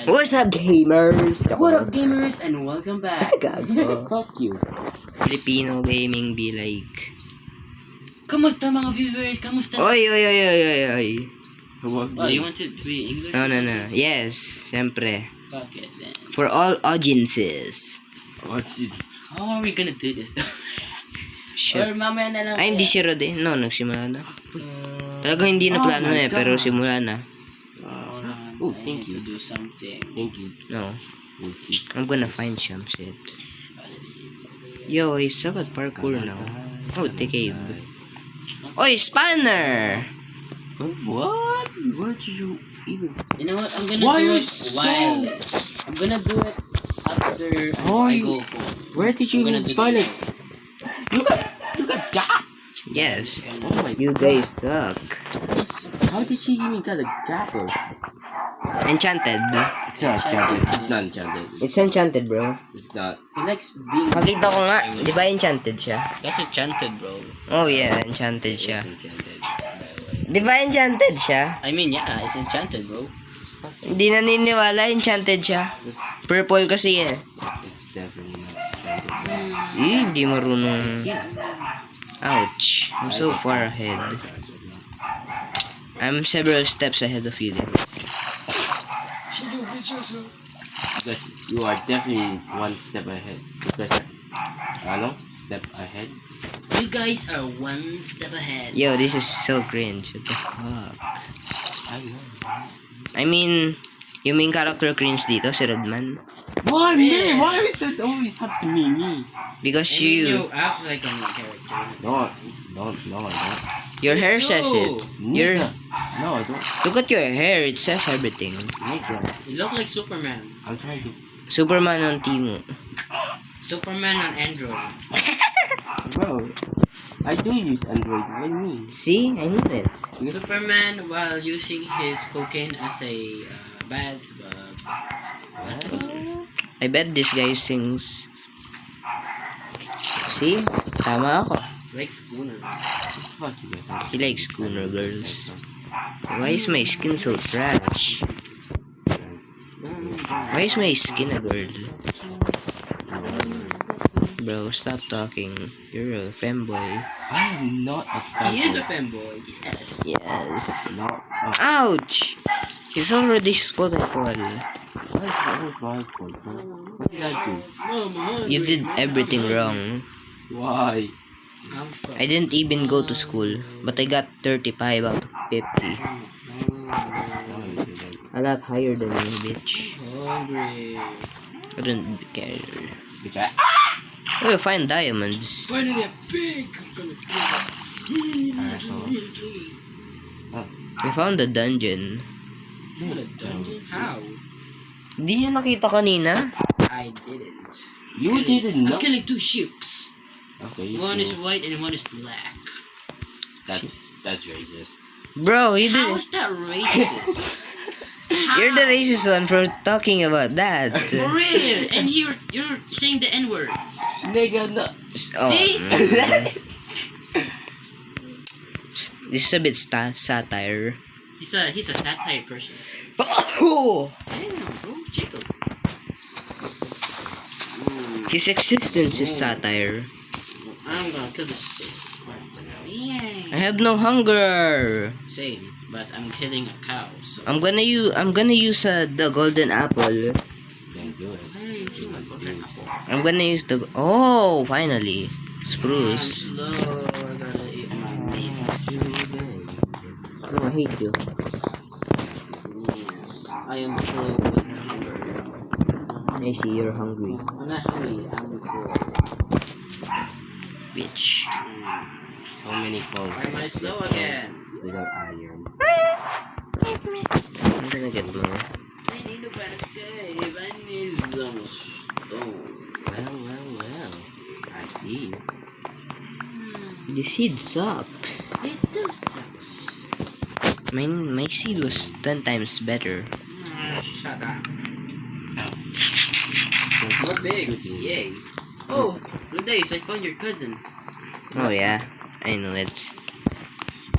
What's up, gamers? What up, gamers, and welcome back. Gago. Fuck you. Filipino gaming be like. Kamusta mga viewers? Kamusta? Oy. Oh, you want it to be English? No. Yes, siyempre. Fuck it then. For all audiences. How are we gonna do this though? Shit. Or mamaya na lang. Ay, hindi si Rod eh. No, nagsimula na. Talaga hindi na plano eh, pero simula na. Oh, thank you. To do something. Thank you. No. I'm gonna find some shit. Yo, I suck at parkour now. Oh, the cave. Oy, spanner! What? Where did you even? You know what? I'm gonna do it while. I'm gonna do it after I go home. Where did you find it? You got that? Yes. Oh my You guys suck. How did she even get a gapper? Enchanted. It's not enchanted. It's not enchanted. It's enchanted, bro. It's not. He likes being. Makita ko nga, di ba enchanted siya? That's enchanted, bro. Oh yeah, enchanted siya. It's enchanted. Di ba enchanted siya? I mean, yeah, it's enchanted, bro. Hindi naniniwala, enchanted siya. Purple kasi eh. It's definitely not enchanted. Hindi marunong. Ouch. I'm so far ahead. I'm several steps ahead of you guys. Because you are definitely one step ahead. Because step ahead. You guys are one step ahead. Yo, this is so cringe. What the fuck? I know. I mean, yung main character cringe dito, si Rodman. Why me? Why is that always have to be me? Because I mean, you act like a main character. No, I don't. your hair says it. Your No, I don't. look at your hair, it says everything. Nigga. You look like Superman. I'm trying to. Superman on Timo. Superman on Android. Bro, I do use Android. What do you mean? See? I knew it. Superman while using his cocaine as a bad. I bet this guy sings. See? Tama ako. Like Spooner. Fuck you guys. He likes schooner girls. Why is my skin so trash? Why is my skin a girl? Bro, stop talking. You're a femboy. I am not a fan. He is a fanboy. Yes. Yes. Not a Ouch! He's already spotiful. What is my fault, bro? What did I do? You did everything wrong. Why? I didn't even go to school, but I got 35 out of 50. A lot higher than you, bitch. Hungry. I don't care. Bitch, I... Oh, find diamonds. Finally a pig. I'm gonna Asshole. We found a dungeon. kill a dungeon. How? Di niyo nakita kanina? I didn't. You didn't know? I'm killing two ships. Okay. One is white and one is black. That's racist. Bro, you How did. is that racist? You're the racist one for talking about that. For real, and you're saying the N word. Nigga, no. Oh, See? This is a bit satire. He's a satire person. Oh! Damn, bro, chill. His existence is satire. I'm gonna kill this fish. I Yeah. have no hunger. Same, but I'm killing a cow. So. I'm gonna use the golden apple. Don't do it. Hey, you my fucking apple. I'm gonna use the finally spruce. I'm slow. I gotta eat my meat. No, I hate you. Yes, I am full with hunger. I see you're hungry, I'm not hungry. I'm full. bitch. So many phones. Why am I slow again? Without iron. I'm gonna get more. I need a better cave. I need some stone. Well. I see. The seed sucks. It does sucks. My seed was 10 times better. Shut up. More pigs. Yay. Oh, Ludays, I found your cousin. Oh yeah, I know it.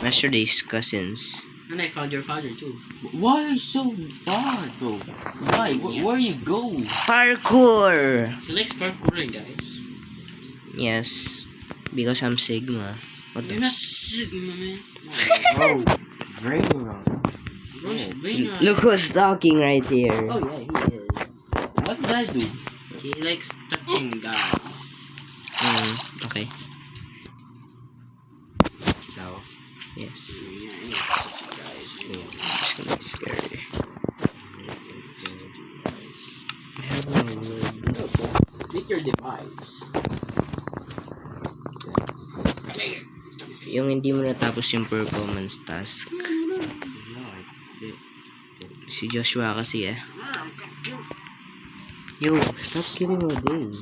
Yesterday's cousins. And I found your father too. Why are you so far, bro? Why? Where you go? Parkour! He likes parkouring, guys. Yes. Because I'm Sigma. What You're the not Sigma, man. Bro, brain wrong. Bro, Yeah. brain rot. Look who's talking right here. Oh yeah, he is. What did I do? He likes touching guys. Okay. No. Yes. Yeah, he likes touching guys. Yeah. It's gonna be scary. Pick your device. Yung hindi mo natapos yung performance task. No, I did. Si Joshua kasi eh. Yo, stop killing Odays.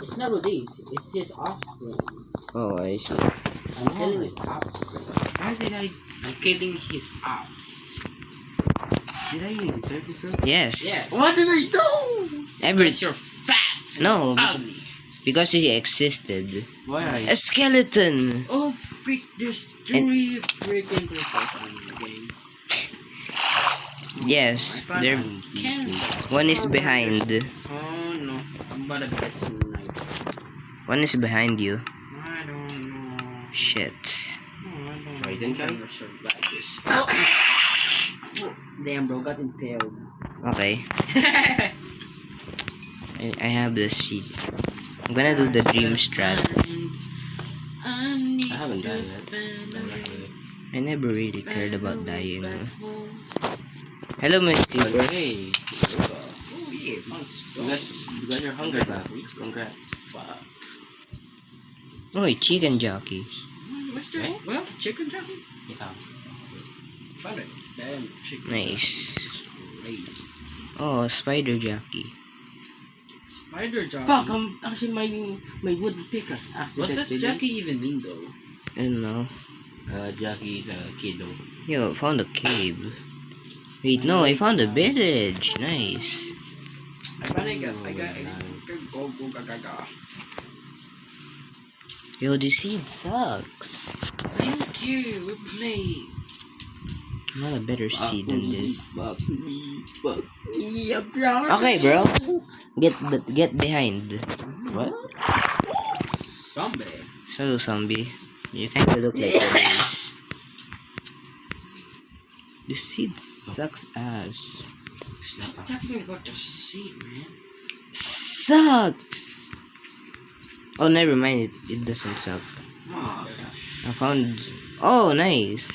It's not Rodis, it's his offspring. Oh, I see. I'm killing his offspring. Why did I? I'm killing his ops. Did I even deserve this? Bro? Yes. Yes. What did I do? Every Because you're fat. and No, Ugly. because he existed. Why are A skeleton. Oh freak! There's 3 freaking creepers on the game. Yes, I there. Can. One is behind. Oh no! I'm about to get some night. One is behind you. I don't know. Shit. Oh, I don't Why know. didn't I? I'm gonna survive this. Oh. Damn, bro, got impaled. Okay. I have the sheet. I'm gonna do the dream strat. I haven't done it. I never really cared about dying. Hello, my sleeper. Hey, Oh yeah, found you got your hunger back. Congrats. Fuck. Oh, chicken jockey. What's that? Well, chicken jockey? Yeah. Found it. Damn, chicken Nice. jockey is great. Oh, spider jockey. Spider jockey? Fuck! Actually my wooden pickaxe What does accidentally. jockey even mean though? I don't know. Jockey is a kiddo. Yo, found a cave. Wait, no, I found a village. Nice. I got go gaga. Yo, this seed sucks. I don't care, we're playing. I want a better seed than this. Fuck me. Okay, bro. Get behind. What? Zombie. So, zombie. You kinda look like this. The seed sucks ass. Stop talking about the seed, man. Sucks! Oh, never mind. It doesn't suck. Oh gosh. I found. Oh, nice.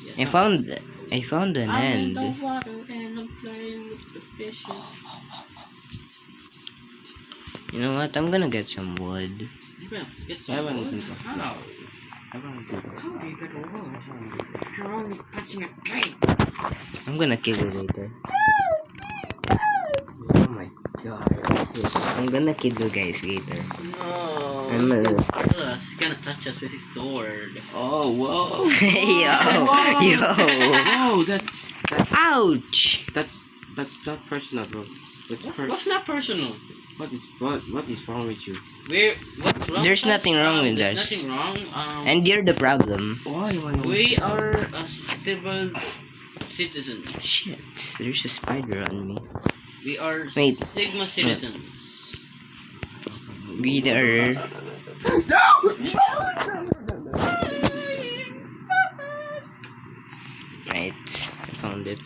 Yes, I found an I'm in end. the water and I'm playing with the fishes. You know what? I'm gonna get some wood. You better get I some wanna wood. do that. How? I want to do How do you get a wood? You're only touching a tree. I'm gonna kill you later. Oh my god. I'm gonna kill you guys later. No. I'm gonna. He's gonna touch us with his sword. Oh, whoa. Yo! Whoa, that's Ouch! that's not personal, bro. What's not personal? What is wrong with you? What's wrong? There's nothing wrong with There's us. nothing wrong. And you're the problem. Why am I We are a civil citizens. Shit, there's a spider on me. We are Wait. Sigma citizens. We are. Right, I found it.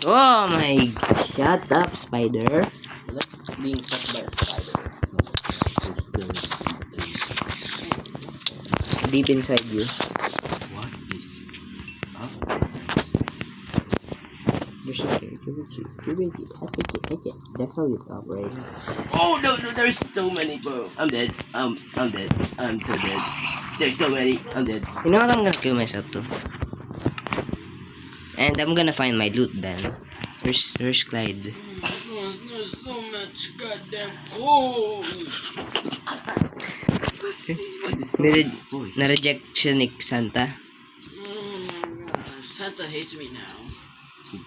Oh my! Shut up, spider. Let's being touched by a spider. Deep inside you. What is There's a That's how you talk, right? Oh no, there's so many, bro. I'm dead. I'm dead. I'm so dead. There's so many. I'm dead. You know what? I'm gonna kill myself too. And I'm gonna find my loot then. Where's Clyde? There's so much goddamn gold. Na-reject siya ni Santa. Oh my gosh, Santa hates me now.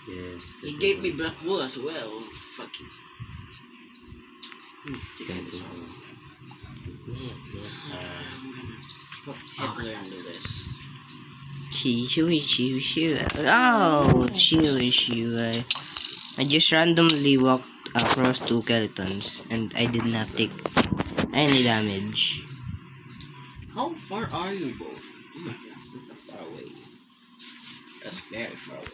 Yes. He gave me black wool as well. Fuck you. Take Guys, this one. I'm gonna put Hitler into this. Oh, shoo. I just randomly walked across two skeletons and I did not take any damage. How far are you both? Oh my gosh, that's so far away. That's very far away.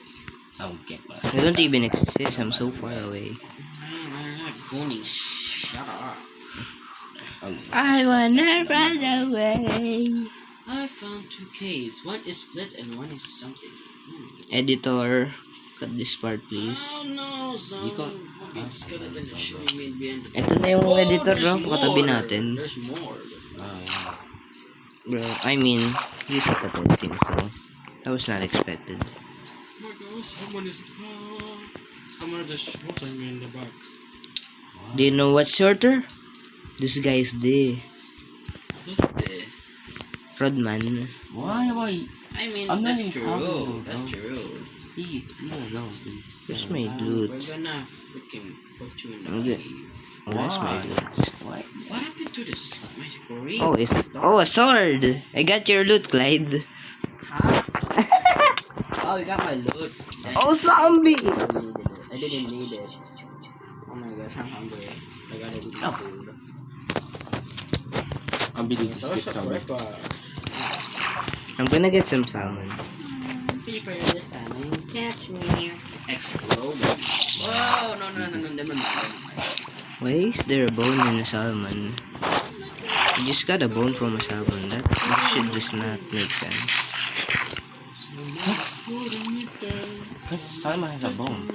I'll get my. I don't even exist, I'm so far away. I'm not going. Shut up. I wanna run away. I found two caves. One is split and one is something. Editor, cut this part please. Oh no, some fucking skeleton is showing me behind the Ito na yung editor, there's no? Pakatabi more. natin. There's more. Yeah. Bro, I mean, you took a thing, so that was not expected. Oh my gosh, someone just shooting me in the back. Do you know what's shorter? This guy is the Rodman. Why? I mean, I'm not that's even true. talking, That's bro. true. Please, leave me alone, please. Where's my We're loot? gonna freaking put you in the Okay. cave. Where's my Why? loot? Why? What happened to this? My screen? Oh, a sword! I got your loot, Clyde. Oh, you got my loot. Oh, zombie! I didn't need it. Oh my gosh, I'm hungry. I gotta eat my food. I'm being So what's skip up, somewhere. Ripa? I'm gonna get some salmon. People this time. Catch me. Explode. Whoa, no, never mind. Why is there a bone in a salmon? You just got a bone from a salmon. That should just not make sense. Because Simon has a bone.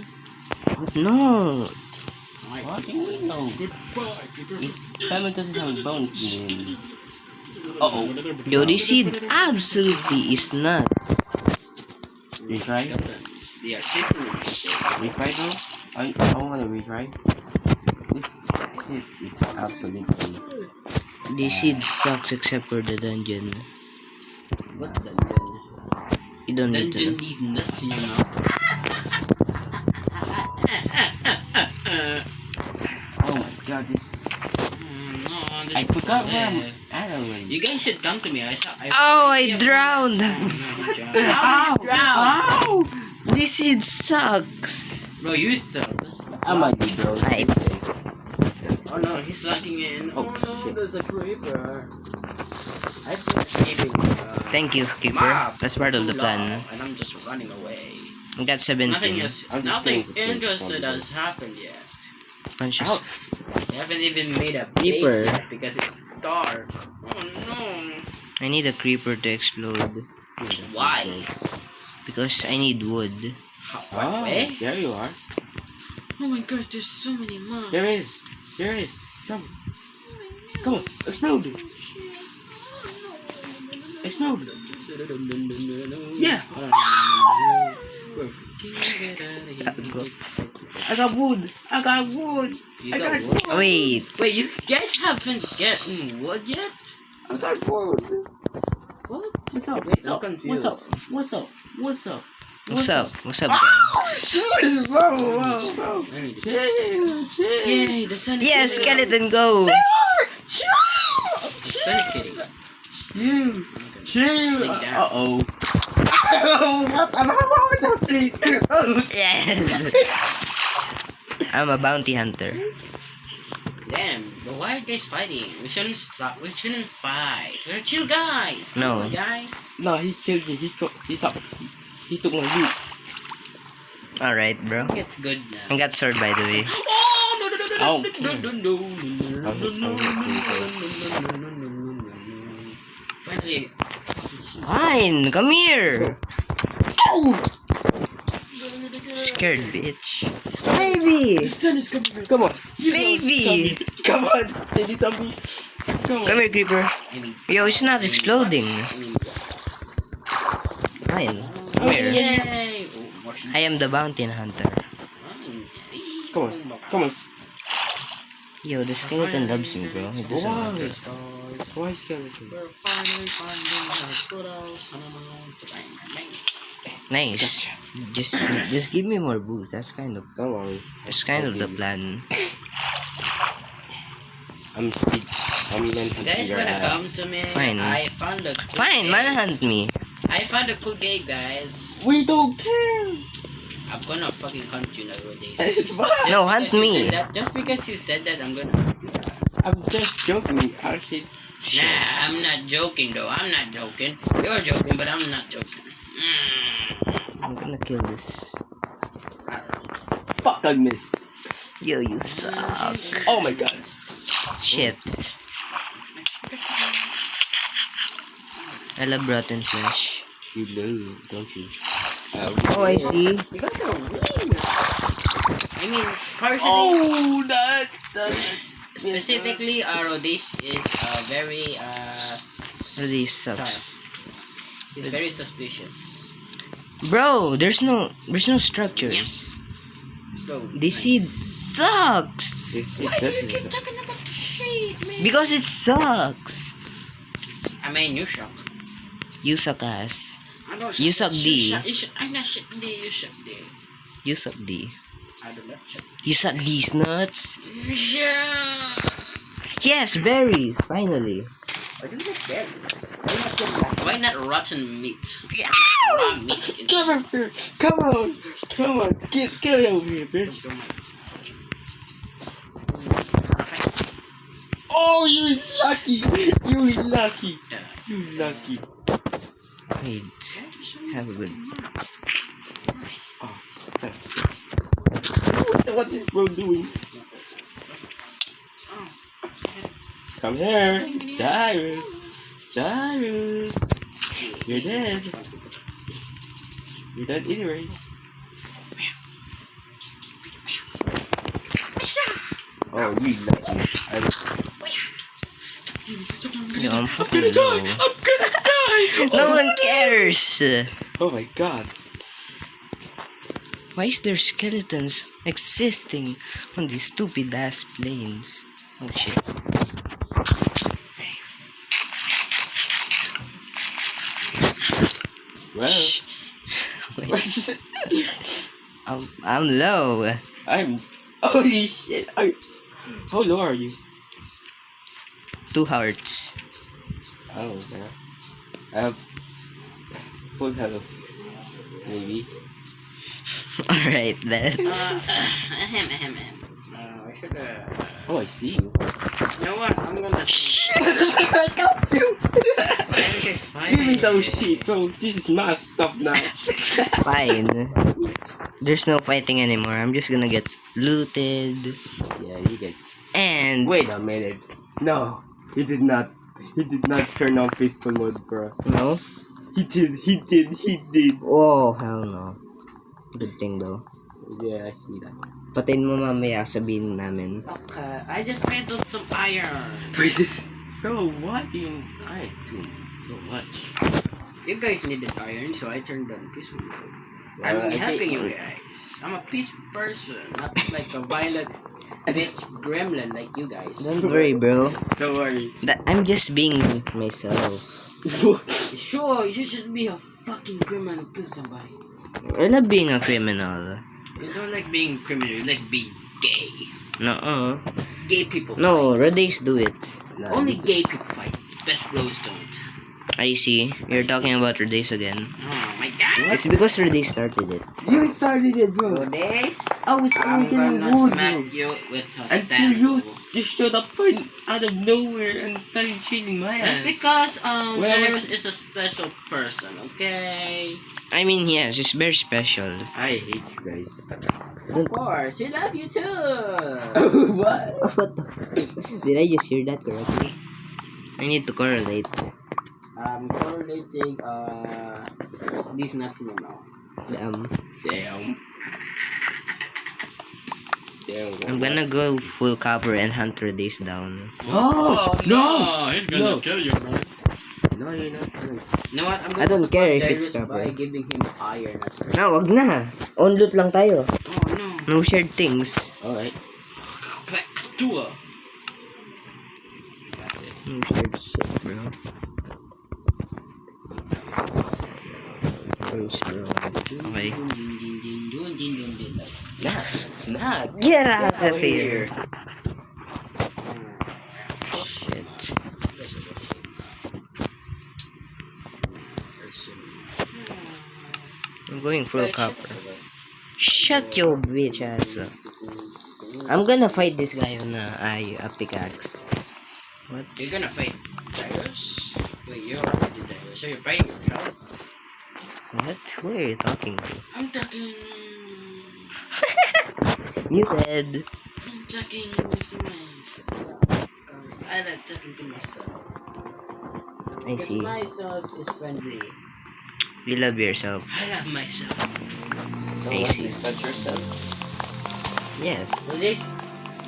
No! What do you mean, no? If Simon doesn't have bones, then... Uh-oh. Yo, this seed absolutely is nuts. Retry? They are chasing me. Retry though? I wanna retry. This shit is absolutely... This seed sucks except for the dungeon. What dungeon? You don't need Dungeon to. these nuts in your mouth. Oh my god, this... No, I forgot where I'm at already. You guys should come to me. I I drowned! Ow! Ow! This seed sucks! Bro, you suck. I'm a good bro. Right. Oh no, he's locking in. Oh, Oh, no, shit. there's a creeper. I feel escaping. Thank you, Keeper. Map. That's part of the Too plan. long, and I'm just running away. I got Nothing 17. nothing just interesting going has happened yet. Punches. They haven't even made a Creeper. base yet because it's dark. Oh no. I need a creeper to explode. Why? Because I need wood. Oh, Where? there you are. Oh my gosh, there's so many mobs. There is. Come. Come on, explode. Explode. Yeah. I got wood. You got wood? Wait. Wait, you guys haven't gotten wood yet? I got wood. What? What's up? Wait, I'm confused. What's up? What's up? What's up, gang? Whoa. I need to- Chill. Yay, the sun is Yes, setting. skeleton, go! The sun is setting. Chill. Take that. Uh-oh. What? I'm about that, please. Yes! I'm a bounty hunter. Damn, but why are you guys fighting? We shouldn't stop. We shouldn't fight. We're chill guys. Come No. on, guys. No, he killed me. He took my loot. Alright, bro. It's good now. I got sword, by the way. Oh no no no no Okay. Finally. Fine, come here! Scared bitch. Baby! Sun is coming. Come on. Baby! Come on. Baby zombie. Come Come here, creeper. I mean, Yo, it's not exploding. Fine. Come here. Yay! Oh, more sheep. I am the bounty hunter. Come on. Come on. Yo, the skeleton loves me, bro. It doesn't Why? matter. Why skeleton? We're finally finding our good house. Nice. Just give me more boost. That's kind of the plan. I'm meant to You guys be your wanna ass. come to me? Fine. I found a good Fine, egg. manhunt me. I found a cool game, guys. We don't care. I'm gonna fucking hunt you nowadays. What? No, hunt Because you me. said that- just because you said that, I'm gonna. I'm just joking. Actually, Nah, I'm not joking though. I'm not joking. You're joking, but I'm not joking. I'm gonna kill this. fuck, I missed. Yo, you suck. Oh my god. Shit. I love rotten flesh. You know, don't you? Oh, I see. You guys are weird. I mean, personally, Oh, that. specifically, this is very Really sucks. It's very suspicious. Bro, there's no structures. So, This seed sucks. why do you keep talking about shit, man? Because it sucks. I mean, you suck. You suck ass. I don't You suck D. I'm not shit D. You suck D. You suck D. I do not suck. You suck these nuts. Yeah. Yes, berries. Finally. I do not berries. Why not rotten meat? Yeah. Raw meat. Come on, here. Come on. Come on. Get over here, bitch. Oh, you lucky. You lucky. You lucky. Wait. Have a good. Oh, what is bro doing? Come here. Cyrus. Cyrus. You're dead. You're dead anyway. Oh, you lucky. Yo, I'm I'm fucking gonna die. low. I'm gonna die. No one cares. Oh my god. Why is there skeletons existing on these stupid ass planes? Oh shit. Well, Shh. Wait, I'm low. I'm. Holy shit. How low are you? 2 hearts. Oh, yeah. I have full health. Maybe. Alright then. I should Oh, I see you. you know what? I'm gonna. I got you! It's fine. Give me those shit, bro. This is my stuff now. Fine. There's no fighting anymore. I'm just gonna get looted. Yeah, you get. And Wait a minute. No, he did not. He did not turn on peaceful mode, bro. no? He did. He did. He did. Oh, hell no. Good thing though. Yeah, I see that. Patayin mo mamaya, sabihin namin. Okay, I just handled some iron. Bro, what do you? I do so much. You guys needed iron, so I turned on peaceful mode. Well, I'm I helping think- you guys. I'm a peaceful person, not like a violent bitch gremlin like you guys. Don't worry, bro. Don't worry. I'm just being myself. Sure, you should be a fucking criminal and kill somebody. I love being a criminal. You don't like being criminal, you like being gay. No, Gay people no, Radace do it. fight. Only gay people fight. Best bros don't. I see. You're talking about Radace again. Oh my god. It's because Radace started it. You started it, bro. This? I was I'm gonna wood, smack you with a until you sandal. just showed up from out of nowhere and started chasing my That's ass. because Well, Cyrus is a special person, okay? I mean, yes, it's very special. I hate you guys. Of course, we love you too. What? What the? Did I just hear that correctly? I need to correlate. Correlating these nuts in your mouth. Damn. Damn. Damn. I'm gonna go full cover and hunt Radace down. No! No! He's gonna No. kill you, man. No, you're not. You know what? I'm I don't care if support it's Cyrus by covered. giving him iron as well. No, wag na. On loot lang tayo. Oh no. No shared things. Alright. Back to her. No shared shit, bro. First, bro. Okay. Nah. Get out of here. Shit. going for copper. Shut your bitch ass up. I'm gonna fight this guy on a pickaxe. What? You're gonna fight Darius? Wait, you're already Darius, so you're fighting yourself? What? Who are you talking to? I'm talking... Muted. I'm talking to myself. I like talking to myself. I see. Myself is friendly. You love yourself. I love myself. I see. Touch yourself. Yes. So this,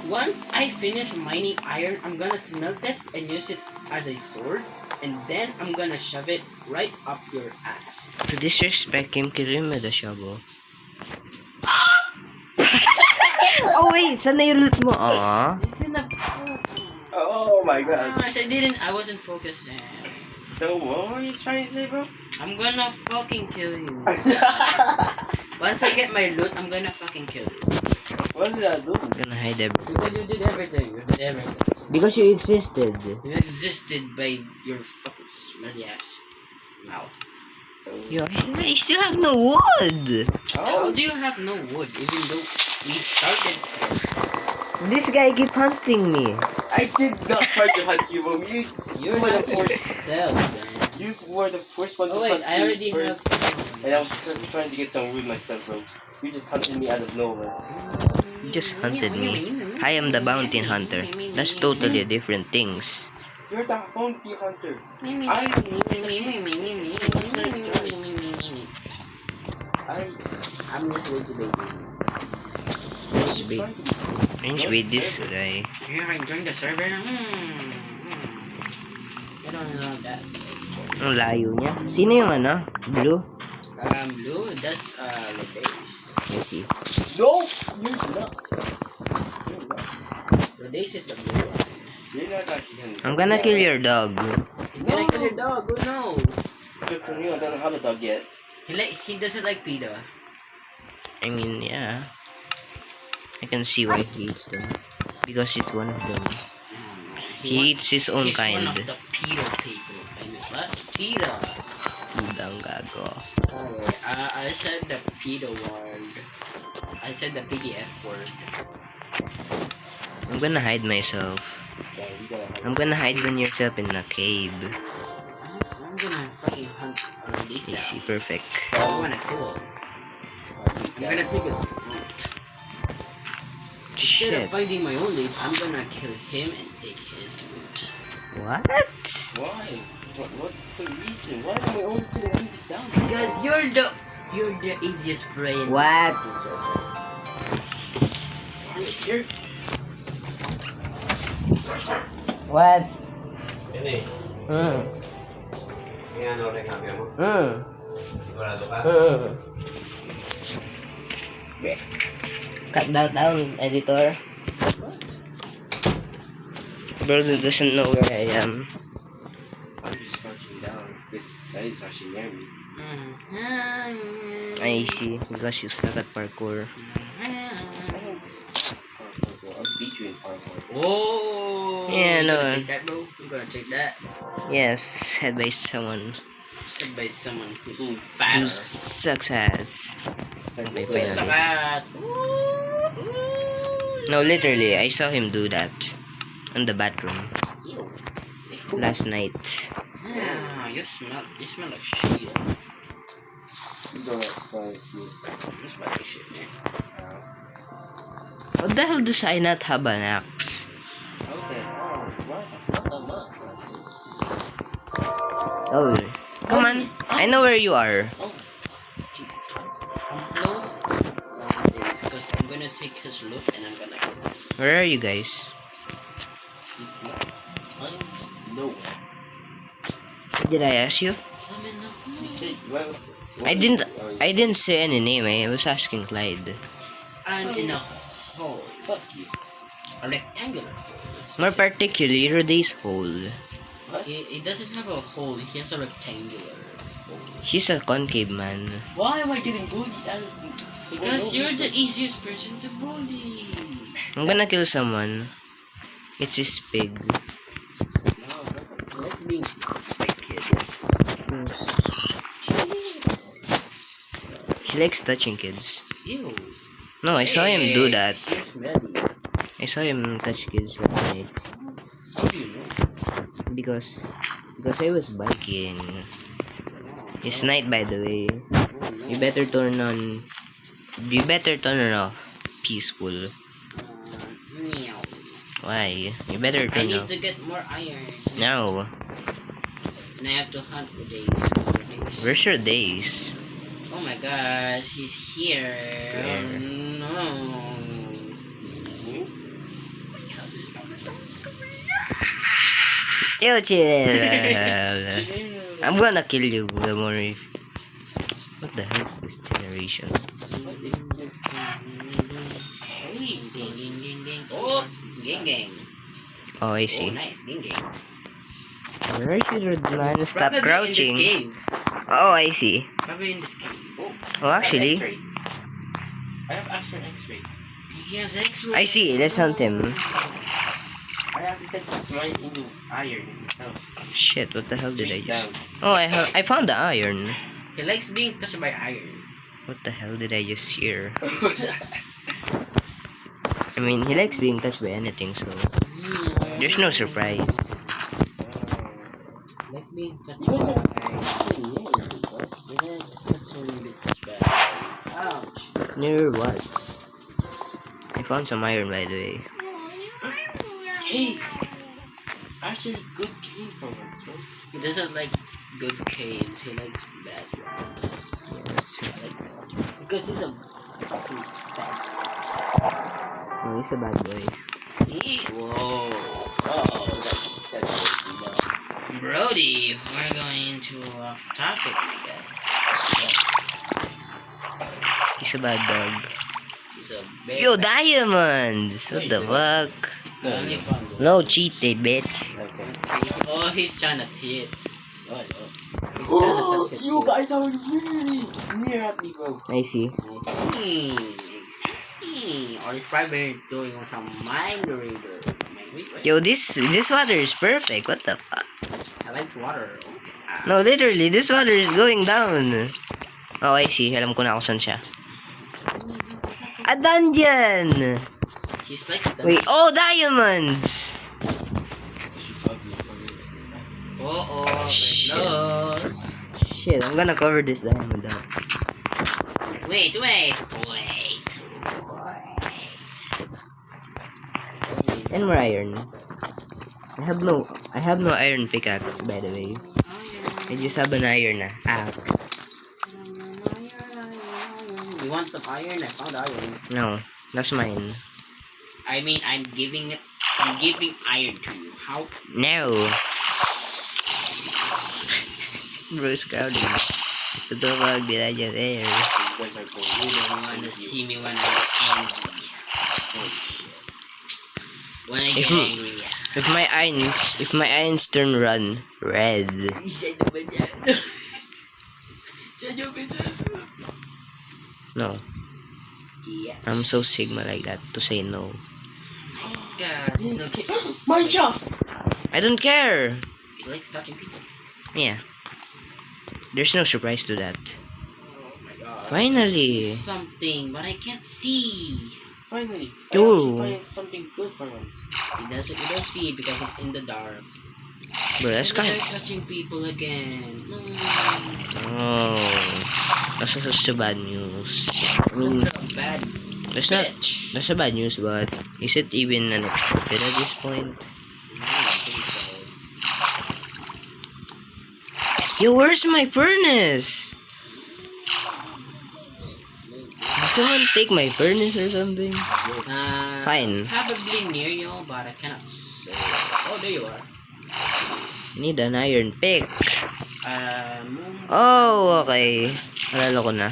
once I finish mining iron, I'm gonna smelt it and use it as a sword, and then I'm gonna shove it right up your ass. To disrespect him, kill him with a shovel. Oh wait, saan na yung loot mo? Aww. Listen up. Oh my god. Gosh, I wasn't focusing. So what were you trying to say, bro? I'm gonna fucking kill you. Once I get my loot, I'm gonna fucking kill you. What did I do? I'm gonna hide everything. Because you did everything. You did everything. Because you existed. You existed by your fucking smelly ass mouth. So, I still have no wood. How do you have no wood even though we started? This guy keep hunting me. I did not try to hunt you, bro. You were the hunt yourself, man. You were the first one to Oh wait, hunt I me already first. have. And I was just trying to get some wood myself, bro. You just hunted me out of nowhere. You just hunted me. I am the bounty hunter. That's totally different things. You're the bounty hunter. I'm just going to bait Range bait. Range bait this guy. you. You're enjoying the server? I don't know that. Ang layo niya. Sino yung ano? Blue? Blue, that's the base. I see. No! You're not. You're not. The base is the blue one. You're not actually. I'm gonna kill your dog. You're gonna kill your dog, oh no! Good to you, I don't have a dog yet. He doesn't like PETA. I mean, yeah. I can see why he eats them. Because he's one of them. He eats his own He's kind. one of the PETA people. I mean, what? PETA. Pudang gago. Sorry, I said the PETA word. I said the PDF word. I'm gonna hide myself. Yeah, you gotta have I'm gonna hide yourself in a cave. I'm gonna fucking hunt this I see, down. perfect. I wanna kill him. I'm gonna take his loot. Instead Shit. of finding my own loot, I'm gonna kill him and take his loot. What? Why? What's the reason? Why am I always getting hunted down? Because you're the easiest brain. What? You're... What? Ini, Hmm. ini ano rin habi mo? Hmm. Sigurado ka? Hmm. Cut that down, editor. Bro doesn't know where I am. I'm just crouching down. This guy is actually near me. I see, because you suck at parkour. I'll beat you in parkour. Oh, Yeah, you no. gonna take that, bro? You gonna take that? Yes, said by someone Said by someone who's who fat. sucks ass. By Who suck finally. ass. Ooh. No, literally, I saw him do that in the bathroom Ew. last night. Yeah, you smell like shit. You You don't smell like you. smell like shit, man. What the hell does I not have an axe? Okay. Oh, what the fuck am I? Oh, come on. I know where you are. Oh, Jesus Christ. I'm close nowadays because I'm gonna take his loot and I'm gonna kill him. Where are you guys? He's not. No. Did I ask you? You said, well... I didn't say any name. I was asking Clyde. I'm in a hole. Fuck you. A rectangular hole. More particularly, Roday's hole. What? He doesn't have a hole, he has a rectangular hole. He's a concave man. Why am I getting bullied? Because you're the easiest person to bully. I'm gonna kill someone. It's his pig. Let's be my kid. He likes touching kids. Ew. No, I saw him do that. You're smelly. I saw him touch kids last night. How do you know? Because I was biking. It's night, by the way. You better turn it off. Peaceful. Meow. Why? You better I turn need off. to get more iron. No. And I have to hunt for days. Where's your days? Oh my gosh, he's here. Where? Oh no. Yo, chill. I'm gonna kill you the more if... What the hell is this generation? Ding, ding, ding, ding. Oh, gang gang. Oh, I Oh, see. nice, gang gang. Where should you man stop Probably crouching? in this cave. Oh, I see. Probably in this cave. Oh, Oh, actually, I have Astral X-ray. he has X-ray. I see. Let's hunt him. I accidentally right into iron itself. Shit, what the hell did I Straight just... down. Oh, I found the iron. He likes being touched by iron. What the hell did I just hear? I mean, he likes being touched by anything, so... There's no surprise. Likes being touched You guys by are iron. Yeah, it's not so really touched by iron. Ouch. Near what? I found some iron, by the way. cave. Actually, good cave for once, right? He doesn't like good caves. He likes bad ones. Yes. Because he's a fucking bad Oh, he's a bad boy. Whoa. Oh, that's crazy. Brody, we're going to off topic again. He's a bad dog. He's a big Yo, diamonds! What the fuck? I only found one. No cheat, they bitch. Okay. Oh, he's trying to cheat. Oh, He's oh. trying to touch his You foot. guys are really near at me, bro. I see. Or he's probably doing some mind reader. Yo, this water is perfect. What the fuck? I like water. No, literally, this water is going down. Oh, I see. Alam ko na kung saan siya. A dungeon! He's like the... Wait, oh, diamonds! So she bugged me for me this time. Oh, Shit. nose. Shit, I'm gonna cover this diamond up. Wait. And more iron. I have no iron pickaxe, by the way. I just have an iron axe. You want some iron? I found iron. No, that's mine. I mean, I'm giving iron to you. How? No. Bruce Crowley. Ito pag did air. You guys are going. You don't want to see me when I'm angry. When I get If- angry. If my irons turn red. No, Yeah. I'm so sigma like that to say no. God, he's so My job! I don't care. He likes touching people. Yeah. There's no surprise to that. Oh my god. Finally. Something, but I can't see. Finally. Yo. I actually find something good for once. He don't see it because he's in the dark. Bro, that's And they're kind. touching people again. Oh, that's such a bad news. I mean, Such a bad that's not. bitch. That's a bad news, but is it even unexpected at this point? I don't think so. Yo, where's my furnace? Did someone take my furnace or something? Fine. Probably near you, but I cannot say. Oh, there you are. Need an iron pick. Um, Oh, okay. Alala ko na.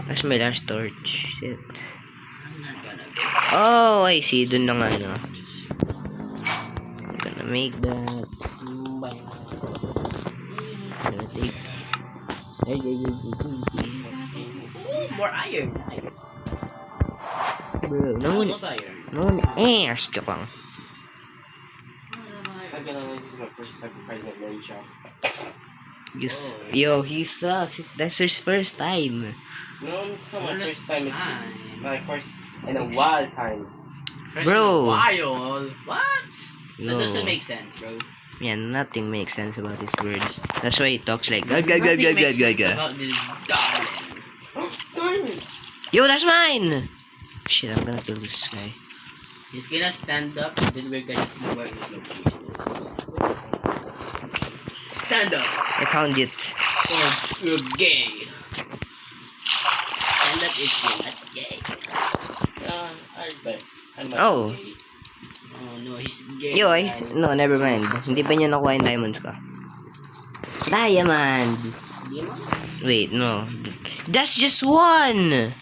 That's my last torch. Shit. I'm not gonna Oh, I see. Dun na nga, no. I'm gonna make that. Gonna take. Ooh, more iron. Nice. Bro, no I one. love iron. No one. Ask lang. I'm gonna this is my first time finding a mine shaft. Yo, he sucks. That's his first time. No, it's not my Well, first that's time. It's fine. my first in a while time. Fresh Bro. Wild. What? That Yo. doesn't make sense, bro. Yeah, nothing makes sense about his words. That's why he talks like Nothing makes sense about this dog. Diamonds! Yo, that's mine! Shit, I'm gonna kill this guy. He's gonna stand up and then we're gonna see where his location is. Stand up I found it. or you're gay. Stand up if you're not gay. I bet. I'm not Oh. gay. Oh no, he's gay. Yo, guys. no, never mind. Hindi pa niya nakuha yung diamonds ko. Diamonds! Demons? Wait, no. That's just one!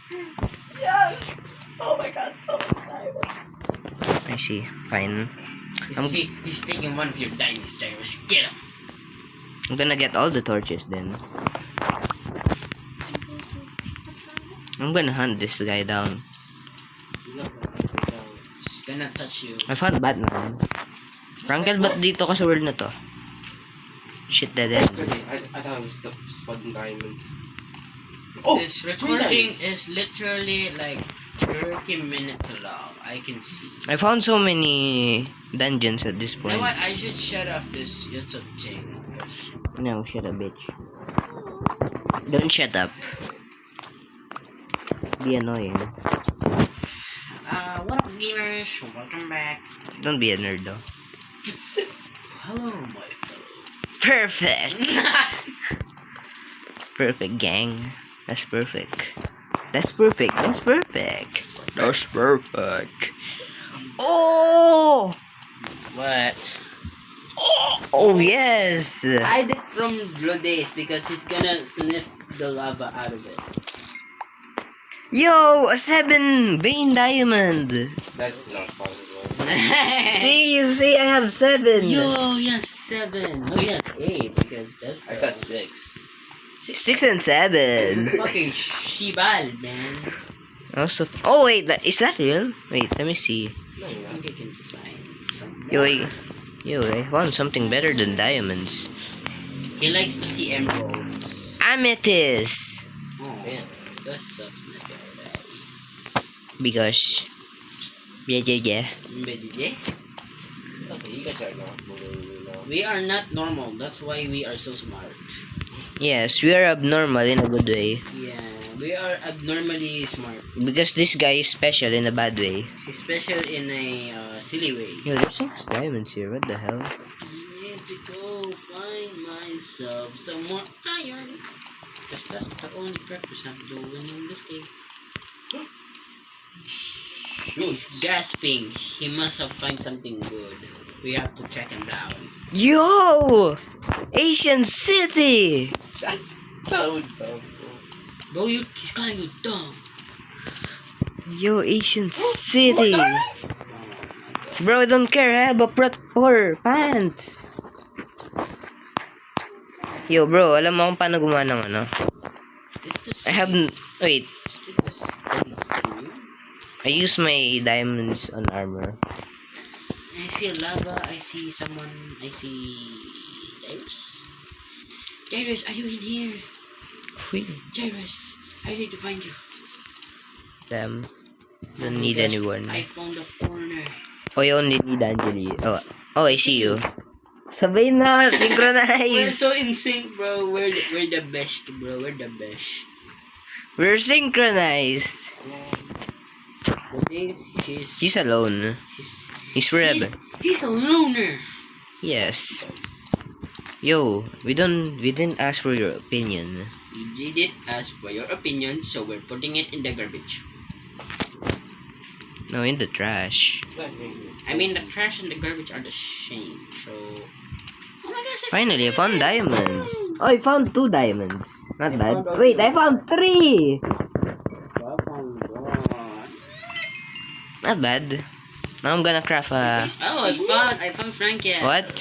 Yes! Oh my god, so many diamonds. I see. Fine. He's taking one of your diamonds, Jairus. Get him. I'm gonna get all the torches then. I'm gonna hunt this guy down. He's gonna touch you. I found Batman. Frankel, ba't dito ka sa world na to? Shit, dead end. I thought it was the spotting diamonds. This recording diamonds. is literally like 30 minutes long. I can see. I found so many dungeons at this You point. know what? I should shut off this YouTube thing. No, shut up, bitch. Don't shut up. Be annoying. What up, gamers? Welcome back. Don't be a nerd, though. Hello, my Perfect! fellow. Perfect, gang. That's perfect. That's perfect. That's perfect. That's perfect. Oh! What? Oh, yes! Hide it from Glodace because he's gonna sniff the lava out of it. Yo, a 7 vein diamond. That's not possible. See, you see, I have 7. Yo, yes, 7. No, yes, 8 because that's I got 6. 6 and 7. fucking shibal, man. Also, oh wait, is that real? Wait, let me see. No, I you're not. think I can find some. Yo, I found something better than diamonds. He likes to see emeralds. Amethyst. Oh, Yeah. that sucks, my guy. Because, yeah. Mbedide? Okay, you guys are not moving now. We are not normal. That's why we are so smart. Yes, we are abnormal in a good way. Yeah, we are abnormally smart. Because this guy is special in a bad way. Especially in a silly way. Yo, there's 6 diamonds here. What the hell? I need to go find myself some more iron. Because that's the only purpose I'm doing in this game. He's gasping. He must have found something good. We have to track him down. Yo! Asian City! That's so dumb. Bro, he's calling you dumb. Yo, Asian City! Oh my god. Bro, I don't care. I have a protector pants. Yo, bro, alam mo kung paano gumawa ng ano? Is this I have... Wait. Is this steady stream? I use my diamonds on armor. I see lava. I see someone. I see Jairus. Jairus, are you in here? Wait. Jairus, I need to find you. Damn. Oh Don't my need gosh, anyone. I found a corner. Oh, you only need Angeli. Oh, I see you. Sabay na, We're synchronize. so in sync, bro. We're the best, bro. We're the best. We're synchronized. But He's alone. He's forever. He's a loner. Yes. Yo, we didn't ask for your opinion. We did ask for your opinion, so we're putting it in the garbage. No, in the trash. I mean, the trash and the garbage are the same. So, oh my gosh! Finally, I found diamonds. Oh, I found 2 diamonds. Not bad. found Wait, I found 3. Not bad. Now I'm gonna craft a... Oh, I found Frankie. What?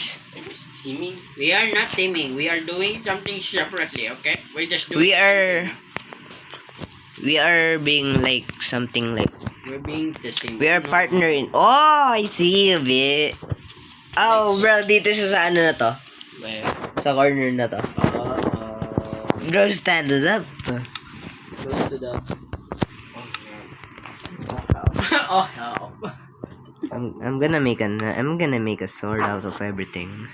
It's teaming. We are not teaming. We are doing something separately. Okay, we're just doing. We are... something. We are being like something like... We're being the same. We are No. partner in... Oh, I see you, bit. Oh, bro, dito siya sa ano na to. Where? Sa corner na to. Bro, stand it up. Close to the. Oh no. I'm gonna make a sword out of everything.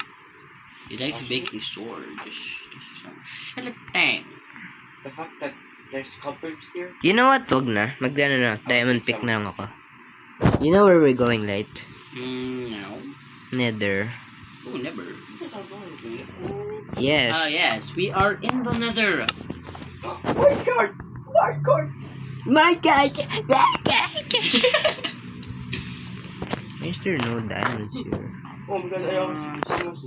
You like to make a sword. This is some silly thing. The fact that there's cupboards here. You know what? Wag na. Magdano na. Diamond pick na lang ako. You know where we're going, Light? No. Nether. Oh, never. Yes. Yes, we are in the nether. Is there no diamonds here? Oh my god, I almost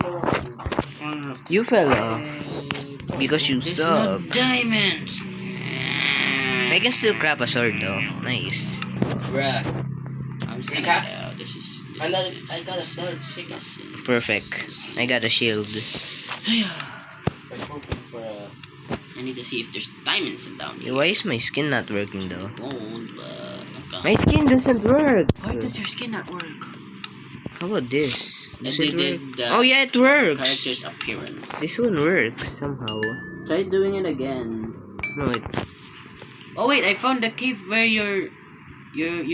You fell off because you There's suck. no diamonds. I can still craft a sword though. Nice. Bruh. I'm scared. Pickaxe? This I is got a stud chicken. Perfect. I got a shield. I'm hoping for a... I need to see if there's diamonds down here. Why is my skin not working though? Gold, but My skin doesn't work. why does your skin not work? How about this? Does They it did work? the Oh yeah, it works. Character's appearance. This one works somehow. Try doing it again. No, it. Oh wait, I found the cave where you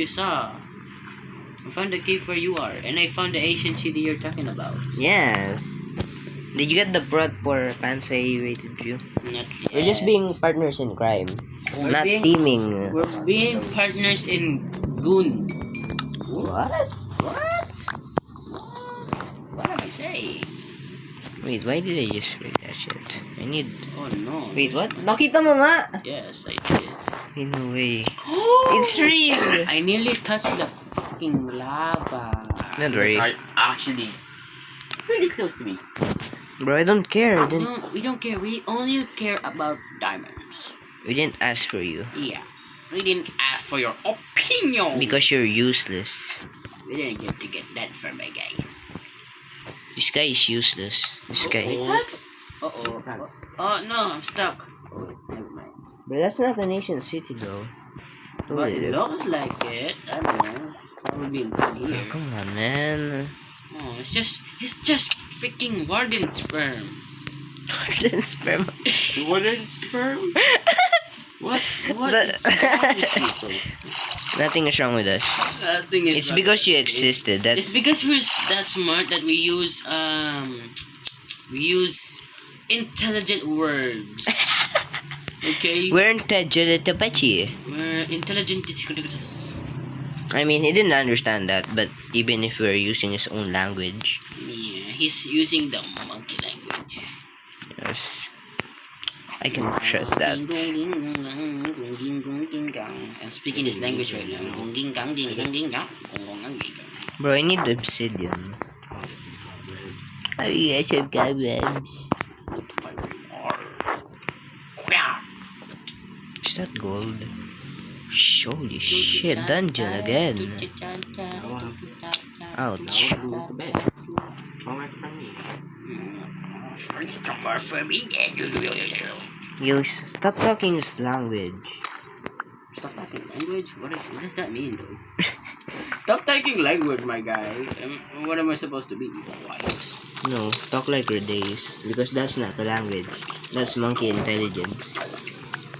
saw. I found the cave where you are, and I found the ancient city you're talking about. Yes. Did you get the proper fancy rated view? Not We're just yet. being partners in crime, We're not being- teaming. We're being partners in goon. What? What? What am I saying? Wait, why did I just break that shit? I need. Oh no. Wait, what? Nakita mo nga? Yes, I did. In no way. It's real. I nearly touched the fucking lava. Don't worry, Are actually really close to me. bro. I don't care. We don't care. We only care about diamonds. We didn't ask for you Yeah. We didn't ask for your opinion. because you're useless. we didn't get to get that from a guy. This guy is useless. This guy. Uh-oh. Oh no, I'm stuck. Oh, never mind. But that's not an ancient city though. But it looks like it. I don't know. It's probably inside Oh, here. come on, man. Oh, it's just freaking warden sperm. Sperm. What is sperm? What? What The- is wrong with people? Nothing is wrong with us. Nothing is It's wrong. because you existed. It's That's because we're that smart that we use intelligent words. Okay? we're intelligent Apache. We're intelligent. I mean, he didn't understand that, but even if we're using his own language, Yeah, he's using the monkey language. yes, I can trust that. I'm speaking his language right now. Bro, I need obsidian. Oh yes, I've got webs. Is that gold? Holy shit, dungeon again. Ouch. Yo, stop talking his language. Stop talking language? What does that mean, though? Stop talking language, my guy. What am I supposed to be? White? No, talk like your days. Because that's not a language. That's monkey intelligence.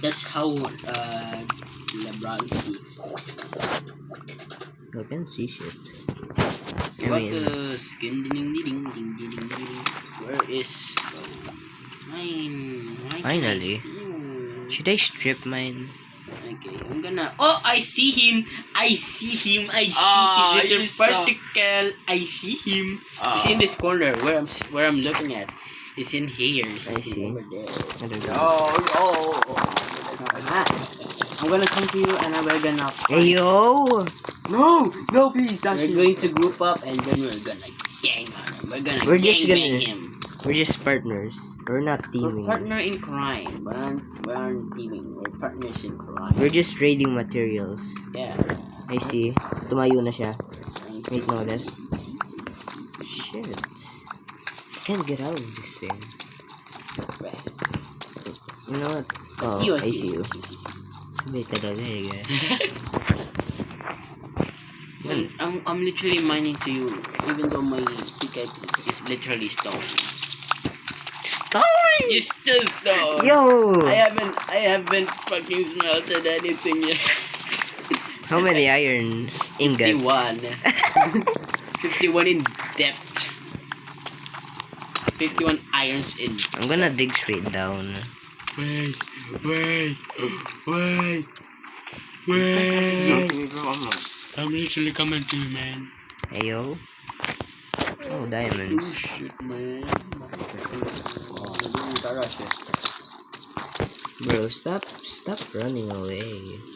That's how LeBron speaks. I can see shit. You I got mean- the skin ding ding ding ding ding ding. Where is mine? Why can't I Finally. see you? Should I strip mine? Okay, I'm gonna. Oh, I see him! I see him! I see Ah, his you little saw. particle! I see him! Ah. He's in this corner where I'm looking at. He's in here. He's see. over there. I don't know. Oh. I'm gonna come to you and we're gonna. Hey yo! No, please, We're going to group up and then we're gonna gang on him. We're just gangbang gonna- him. We're just partners. We're not We're teaming. partner in crime. We aren't teaming. We're partners in crime. We're just trading materials. Yeah. I see. Tumayo na siya. And Wait, no, that's... Shit. I can't get out of this thing. You know what? Oh, I see you. Sabay talaga eh. I'm literally mining to you, even though my pickaxe is literally stone. stone! You still stone. Yo! I haven't fucking smelted anything yet. How many iron ingots? 51. 51 in depth. 51 irons in. I'm gonna dig straight down. Wait, wait, wait, No, wait. give me, bro. I'm not. I'm literally coming to you, man. Hey yo. Oh, Oh diamonds. shit, man. Bro, stop running away.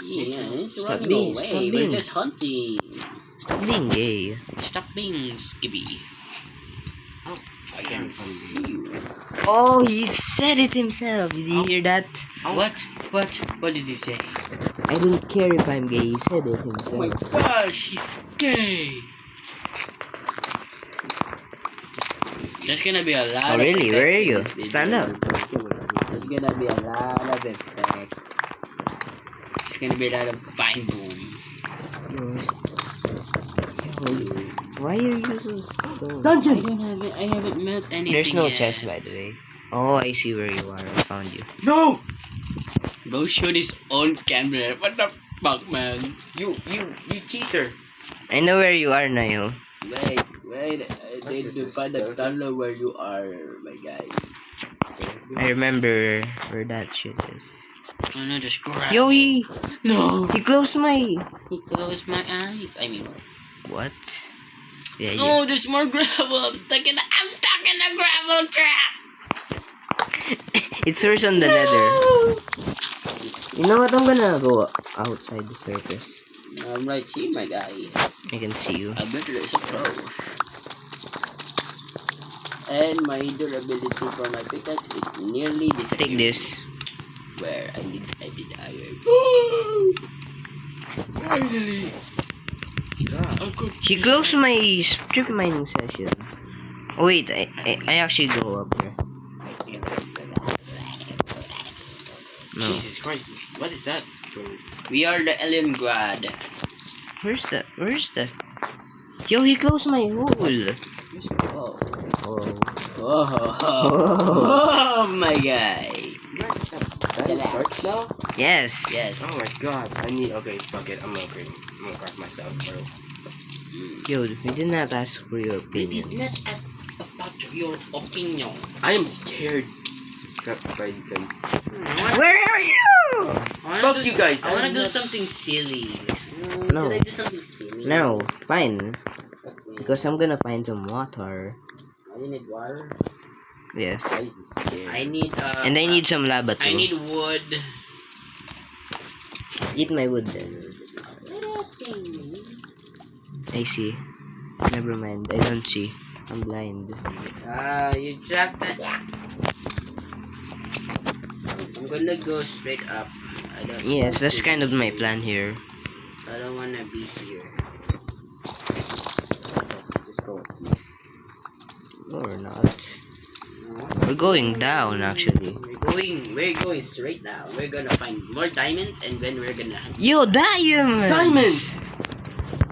Yeah, it's Stop running being- away. stop We're being- just hunting. Stop being gay. Stop being skibby. Oh, I can see you. Oh, he said it himself. Did you hear that? What? What did he say? I don't care if I'm gay. He said it Oh my himself. gosh, he's gay. There's gonna be a lot Oh, really? of Where effects are in you? this video. Stand up. There's gonna be a lot of effects. There's gonna be a lot of fine boom. Why are you so stoned? I haven't met anything There's no yet. chest, by the way. Oh, I see where you are. I found you. No! Bro showed his own camera. What the fuck, man? You cheater! I know where you are, Nayo. Wait. I need this to find the stuff? tunnel where you are, my guy. I remember where that shit is. Oh no, just grab. Yo, he closed my... He closed my eyes. I mean, What? Yeah, you. oh, there's more gravel. I'm stuck in the gravel trap. It's worse on the nether. You know what? I'm gonna go outside the surface. I'm right here, my guy. I can see you. I bet you're so close. And my durability for my pickaxe is nearly disappearing. Take this. Where I did iron. Finally. God. I could. She closed my strip mining session. Oh wait, I actually go up here. No. Jesus Christ. What is that, bro? We are the alien squad. Where's the? Yo, he closed my hole. Oh. Oh. Oh, my guy. Shorts now? Yes. Yes. Oh my god. Okay, fuck it. I'm gonna craft myself, bro. Yo, we did not ask for your We did not opinions. ask about your opinion. I am scared. Trapped by you guys. Where are you? Fuck you guys, I wanna I'm do not- something silly. No. Should I do something silly? No, fine. Okay. Because I'm gonna find some water. I need water. Yes. I'm scared. I need And I need some lava too. I need wood. Eat my wood then. I see. Never mind. I don't see. I'm blind. You dropped that. I'm gonna go straight up. I don't Yes, want that's to kind of be my here. plan here. I don't wanna be here. Just go, please. No, we're not. We're going down actually. We're going straight now. We're gonna find more diamonds and then we're gonna hunt. Yo, diamonds! Diamonds!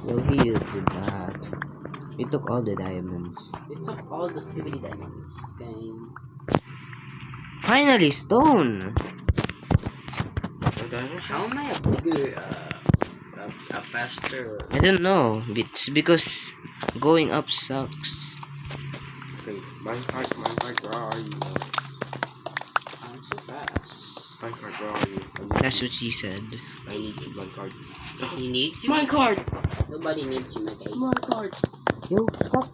Yo, he did that. We took all the diamonds. We took all the stupid diamonds. Okay. Finally, stone! How am I a bigger a faster? I don't know. It's because going up sucks. Okay, minecart, where are you? I'm so fast. Minecart, where are you? That's what she said. I need a minecart. He needs you. Minecart! Nobody needs you, my guy. Minecart! Yo, stop.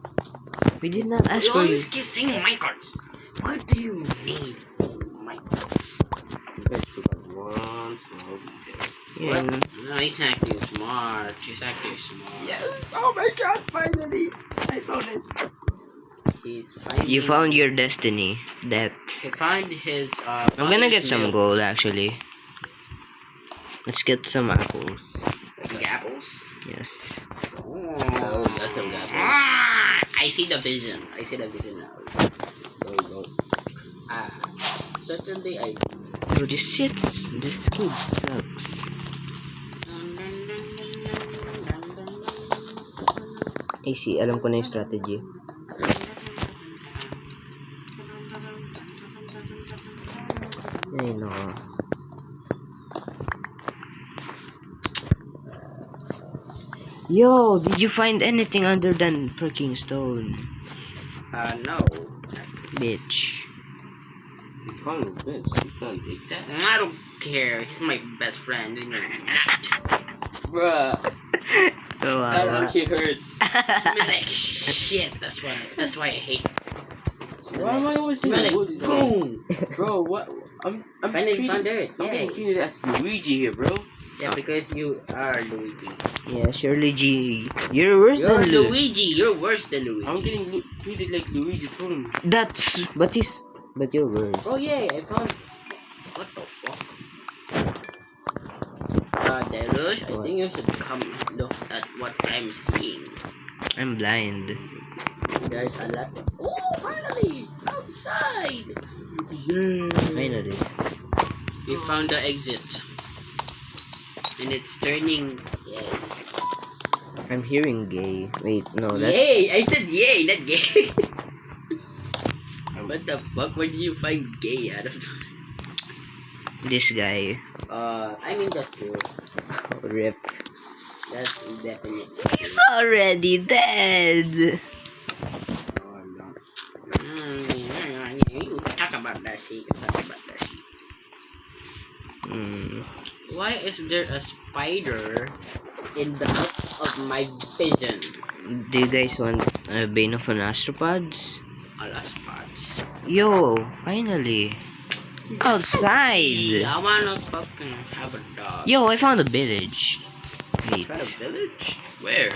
We did not ask You for you. always keep saying my cards. What do you need my cards? You guys forgot one small detail. Yeah. No, he's acting smart. He's acting smart. Yes! Oh my god, finally! I found it! He's finding. You found your destiny. That. He found his. I'm gonna get father's some milk. gold actually. Let's get some apples. Like apples. Yes. Oh, that's some apples. I see the vision. I see the vision now. Go. Certainly I. Yo, this food sucks. I see, alam ko na yung strategy. Yo, did you find anything other than freaking stone? No. Bitch. He's calling a bitch. You can't take that. I don't care. He's my best friend. And you're not. Bruh. Oh, That wow. actually hurts. Smell like shit. That's why I hate. Why am I always Smell saying like goon. Bro, what? I'm Found treated, it. I'm Yeah. getting treated as Luigi here, bro. Yeah, because you are Luigi. Yeah, Shirley G. You're worse You're than Lu. Luigi. You're worse than Luigi. I'm getting treated like Luigi too. But you're worse. Oh yeah, I found. What the fuck? Deluge, I think you should come look at what I'm seeing. I'm blind. There's a lot. Oh, finally! Outside! Finally. We found the exit. And it's turning. Yay. I'm hearing gay. Wait, no, that's... Yay! I said yay, not gay. What the fuck? Where did you find gay out of? This guy. I mean that's true. Rip. That's definitely. He's already dead. You talk about that shit. Why is there a spider in the midst of my vision? Do you guys want Bane of an Astropods? Alas, spots. Yo, finally. Outside. I wanna fucking have a dog. Yo, I found a village. Wait. Got a village? Where?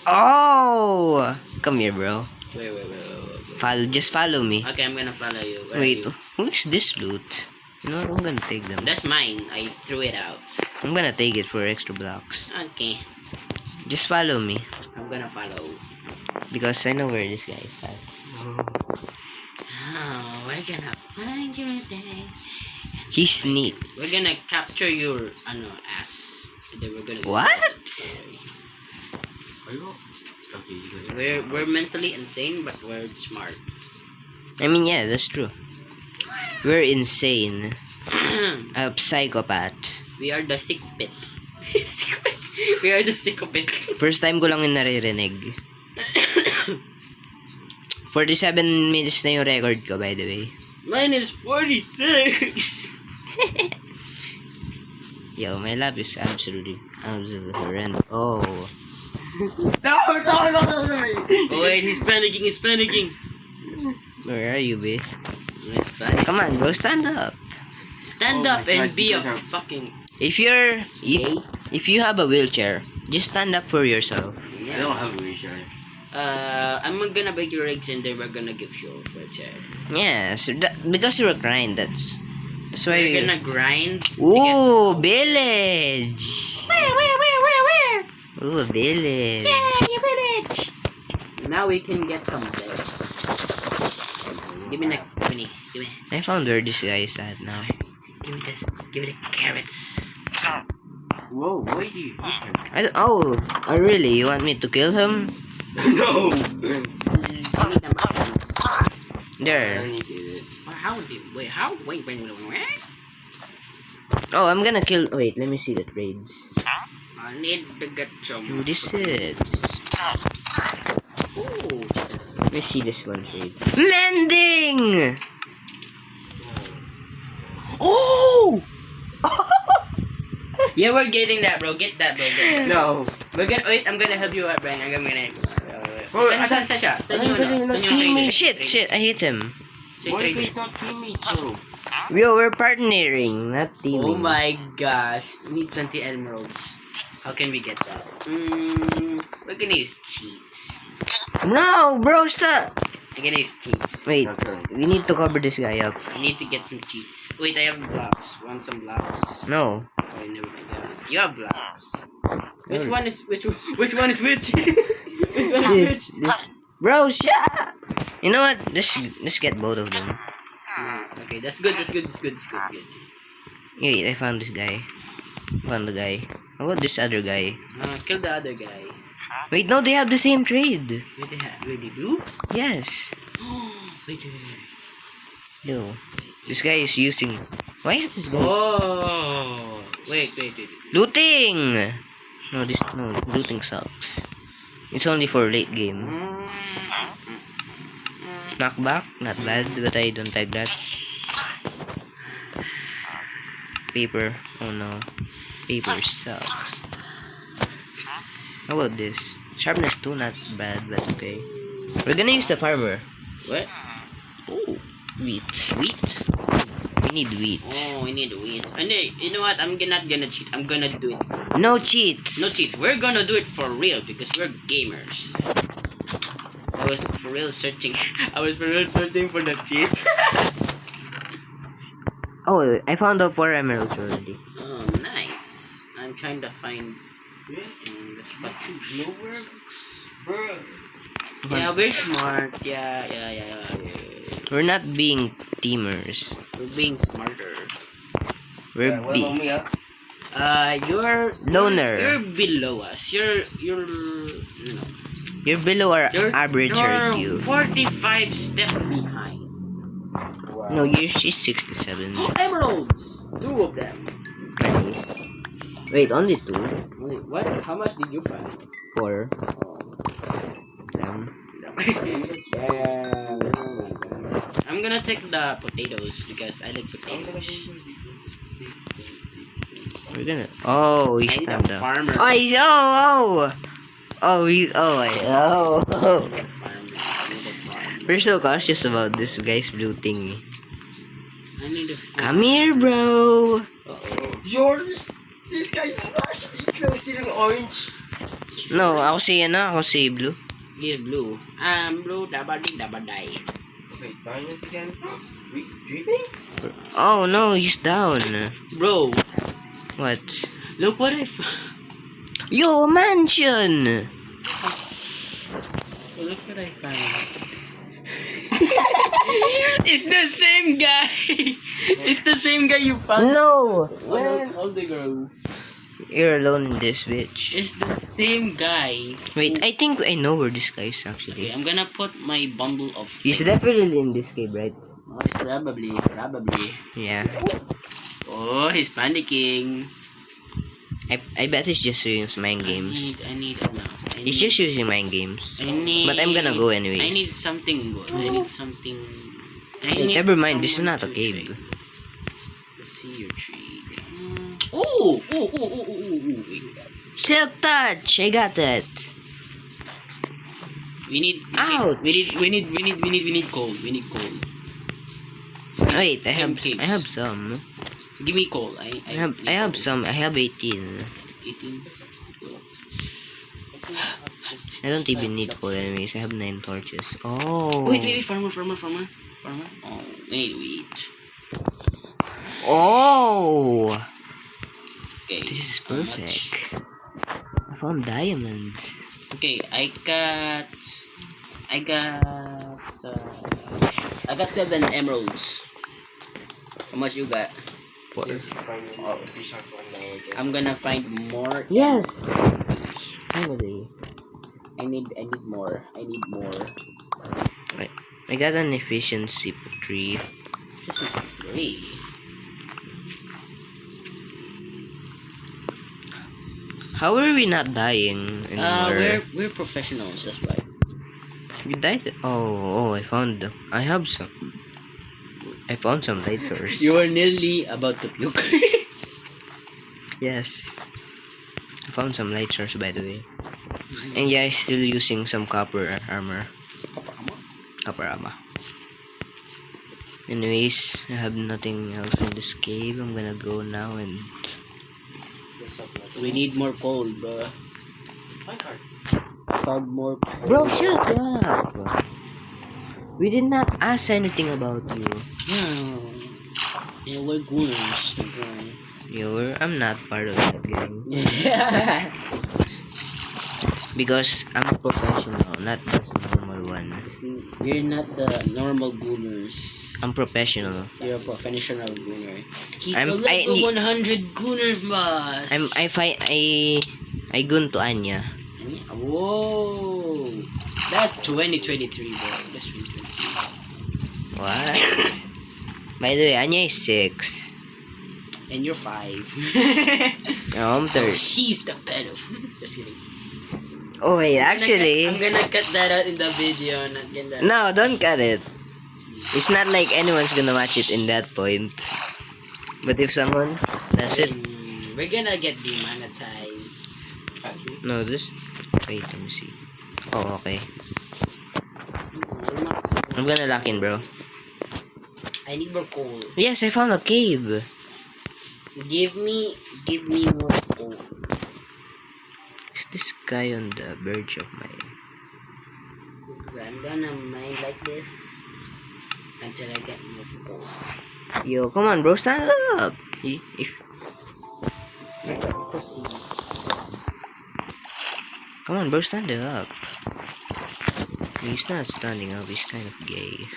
Oh! Come here, bro. Wait. Just follow me. Okay, I'm gonna follow you. Where Wait, are you? who's this loot? You know what? I'm gonna take them. That's mine. I threw it out. I'm gonna take it for extra blocks. Okay, Just follow me. I'm gonna follow. Because I know where this guy is at. Oh, we're gonna find you today. He's sneak. We're gonna capture your ass. And then we're gonna. What? Are you? Okay, you go. We're mentally insane, but we're smart. I mean, yeah, that's true. We're insane. A psychopath. We are the sick bit. We are the sick bit. First time ko lang yung naririnig. 47 minutes na yung record ko, by the way. Mine is 46. Yo, my lab is absolutely horrendous. Oh. Oh wait, he's panicking. Where are you, babe? He's panicking. Come on, bro, stand up. Stand Oh up my and God, be a you guys are- fucking. If you have a wheelchair, just stand up for yourself. I don't have a wheelchair. I'm gonna break your legs and then we're gonna give you a wheelchair. Yeah, so because you're a grind, that's why. We're gonna grind. to Ooh, village. Where? Ooh, village. Your village. Now we can get some beds. Give me next. Give me. I found where this guy is at now. Give me this. Give me the carrots. Whoa, why do you hit him? Really? You want me to kill him? No! I need them items. There. I need it. How did? Wait. How? Wait. Oh, I'm gonna kill. Wait, let me see the trades. I need to get some. Ooh, this is. Ooh, yes. Let me see this one trade. Mending! Oh! Yeah, we're getting that, bro. Get that, bro. Get that. No! We're gonna wait. I'm gonna help you out, Brian. I'm gonna. Bro, Saan siya? Saan yung ano? Saan yung Teammate! trade? Shit, I hit him. Saan Why trade? is not teammates though? Yo, we're partnering, not teaming. Oh my gosh. We need 20 emeralds. How can we get that? We're gonna use cheats. No, bro, stop! We're gonna use cheats. Wait, we need to cover this guy up. We need to get some cheats. Wait, I have blocks. Want some blocks? No. Oh, I never did that. You have blocks. Which No. one is which? Which one is which? Which one is This. Bro, shut up! You know what? Let's get both of them. which? Okay, that's good. That's good. Good. Wait, I found this guy. Found the guy. How about this other guy? Kill the other guy. Wait, no, they have the same trade. Wait, they do? Yes. Wait. Yo, this guy is using. Why is this guy Oh. Wait. looting? No, looting sucks. It's only for late game. Knockback, not bad, but I don't like that. Paper, oh no. Paper sucks. How about this? Sharpness 2, not bad, but okay. We're gonna use the farmer. What? Oh, Wheat. wheat. We need wheat. Oh, we need wheat. And you know what? I'm not gonna cheat. I'm gonna do it. No cheats! No cheats. We're gonna do it for real because we're gamers. I was for real searching. I was for real searching for the cheat. Oh, I found the 4 emeralds already. Oh, nice. I'm trying to find the spot. No works, bro. Yeah, we're smart. Yeah. We're not being teamers. We're being smarter. We're What about me, huh? You're Loner. You're below us. You're no. You're below our You're average you're RQ. 45 steps behind. No, she's 67. Emeralds! 2 of them. Nice. Wait, only 2? Wait, what? How much did you find? 4. Oh. Them. Yeah. I'm gonna take the potatoes because I like potatoes. We're gonna. Oh, we I need a stand up. farmer. Oh, oh. I need a farmer. We're so cautious about this guy's blue thingy. I need a Come here, bro. This guy is actually close in orange. No, ako si blue. He's blue. I'm blue. Dabadi dabadai. Wait, diamonds again? Three things? Oh no, he's down. Bro, What? look what I found. Yo, a mansion. Look what I found. It's the same guy. It's the same guy you found. No, All the girl. you're alone in this, bitch. It's the same guy. Wait, I think I know where this guy is Okay, actually. I'm gonna put my bundle of. He's definitely in this cave, right? Oh, probably. Yeah. Oh, he's panicking. I bet he's just using mind games. I need He's just using mind games. I need. But I'm gonna go anyways. I need something good. I need something. Never mind, this is someone not a to cave. trade. Let's see your trade. Oh. Wait. Silk touch, I got that. We need. Ouch. We need coal. We need coal. Wait, I have caves. some. Give me coal. I I have some. I have 18. 18. I don't even need coal anyways. I have 9 torches. Oh. Wait, farmer. Oh, we need wheat. Oh. Okay. This is how much? perfect. I found diamonds. Okay, I got 7 emeralds. How much you got? I'm gonna find more. Yes. Finally. I need more. I got an efficiency 3. This is free. How are we not dying anymore? We're professionals, that's why. We died. Oh, I found some light source. You are nearly about to puke. Yes. I found some light source by the way. And yeah, I'm still using some copper armor. Copper armor. Anyways, I have nothing else in this cave. I'm gonna go now and We need more coal, bro. Found more coal. bro, shut up. We did not ask anything about you. Yeah, we're goons. I'm not part of that gang Yeah. because I'm a professional, not just a normal one. You're not the normal gooners. I'm professional. You're a professional gooner. He's I'm- the I level need- 100 gooner, boss. I gun to Anya. Whoa. That's 2023, bro. That's 2023. What? By the way, Anya is 6. And you're 5. No, I'm So 30. she's the pedo. Just kidding. Oh wait, I'm actually, gonna cut that out in the video. Not gonna. no, don't cut it. It's not like anyone's gonna watch it in that point. But if someone does it, We're gonna get demonetized. no, this. Wait, let me see. Oh, okay. I'm gonna lock in, bro. I need more coal. Yes, I found a cave. Give me more coal. Is this guy on the verge of my? I'm gonna mine like this until I get more coal. Yo, come on, bro, stand up. Let's proceed. Come on, bro, stand up. He's not standing up. He's kind of gay.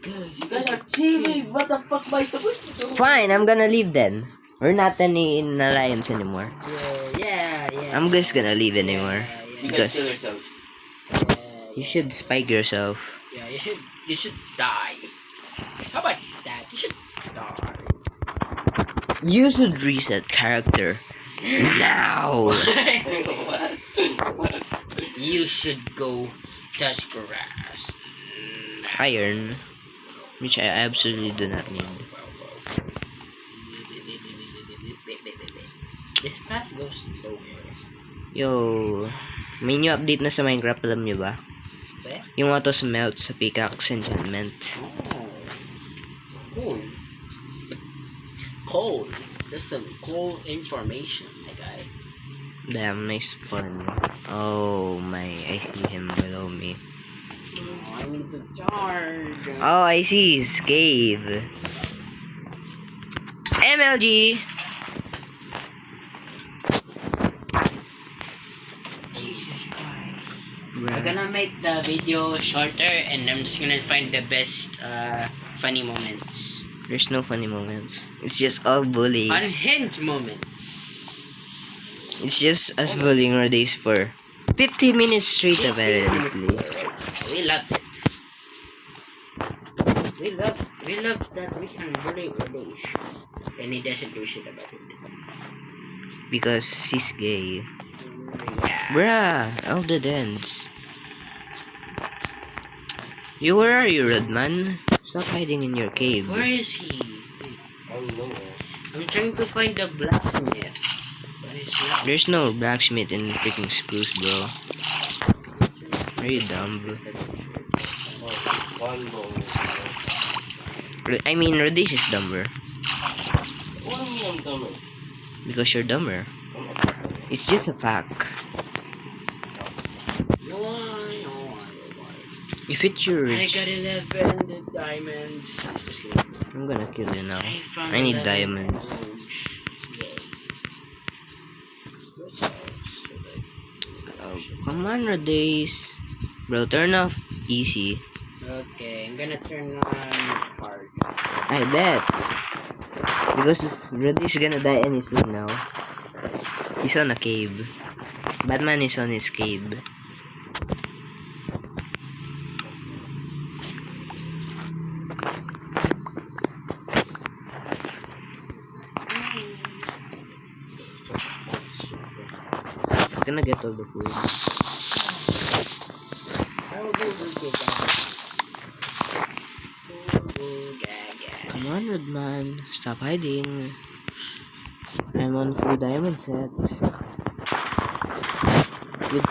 You guys are teaming. What the fuck am I supposed to do? Fine, I'm gonna leave then. We're not any in alliance anymore. Yeah. I'm just gonna leave anymore. You guys Because kill yourselves. you should spike yourself. Yeah, you should die. How about that? You should die. You should reset character now. What? You should go touch grass. Iron, which I absolutely do not need. This pass goes nowhere. Yo, may new update na sa Minecraft, alam nyo ba? Where? Yung auto smelt sa pickaxe enchantment. Oh. Cool. Cool. That's some cool information, my guy. Damn, nice fun. Oh my, I see him below me. Oh, I need to charge. Oh, I see his cave. MLG! Jesus Christ. I'm gonna make the video shorter and I'm just gonna find the best funny moments. There's no funny moments. It's just all bullies. Unhinged moments. It's just us bullying our days for 50 minutes straight apparently. We love it. We love that we can bully Radish. And he doesn't do shit about it. Because he's gay. Yeah. Bruh, all the dance. Where are you, Redman? Stop hiding in your cave. Where is he? I don't know. I'm trying to find the blacksmith. But it's not. There's no blacksmith in freaking spruce, bro. Are you dumb, bro? One more. I mean, Radish is dumber. What do you mean I'm dumber? Because you're dumber. It's just a fact. No. If it's your I rich, got 11 diamonds. Just kidding. I'm gonna kill you now. Found I need 11 diamonds. Oh, come on, Radish. Bro, turn off easy. Okay, I'm gonna turn on hard. I bet. Because Radish is gonna die any soon now. He's on a cave. Batman is on his cave. I'm gonna get all the food. Come on, Redman. Stop hiding. I'm on full diamond set.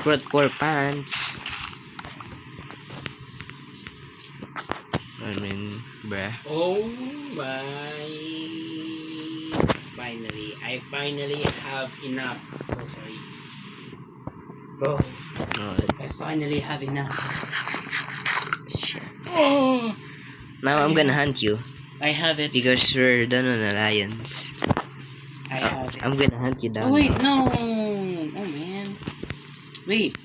With core pants. I mean, bruh. Oh my. I finally have enough. Oh, sorry. Oh, Oh, I finally have enough. shit. Oh, Now I'm gonna hunt you. I have it. Because we're done on alliance. I have it. I'm gonna hunt you down. Oh wait, now. no. Oh man. Wait.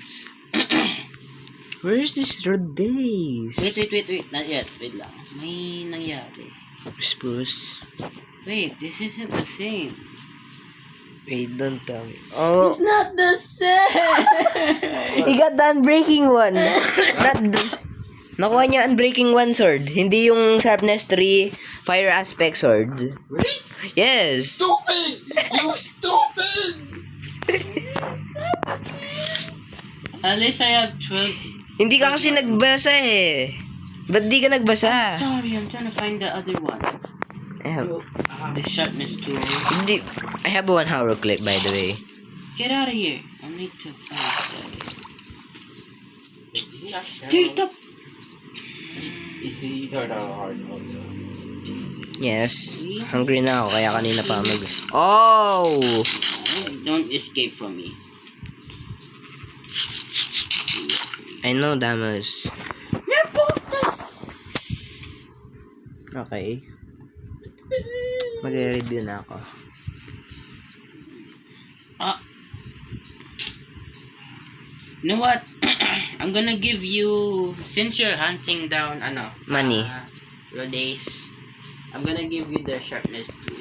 Where's this Rodies? Wait. Not yet. Wait lang. May nangyari. Spruce. Wait, this isn't the same. Wait, don't tell me. Oh, It's not the same. he got done breaking one. Not the... Nakuha niya Unbreaking 1 sword. Hindi yung Sharpness 3 Fire Aspect sword. Really? Yes! Stupid! You stupid! At least I have 12. Hindi ka kasi nagbasa eh. Ba't di ka nagbasa? Sorry, I'm trying to find the other one. I have, The sharpness tool. hindi, I have one horror clip by the way. Get out of here. I need to find that. Here's Here's the... Is he turned out hard also? Yes. Hungry na ako kaya kanina pa mag... Oh! Don't escape from me. I know, Damas. You're both this. Okay. Magre-review na ako. You know what? I'm gonna give you, since you're hunting down, Money. Rhodes, I'm gonna give you the sharpness tool.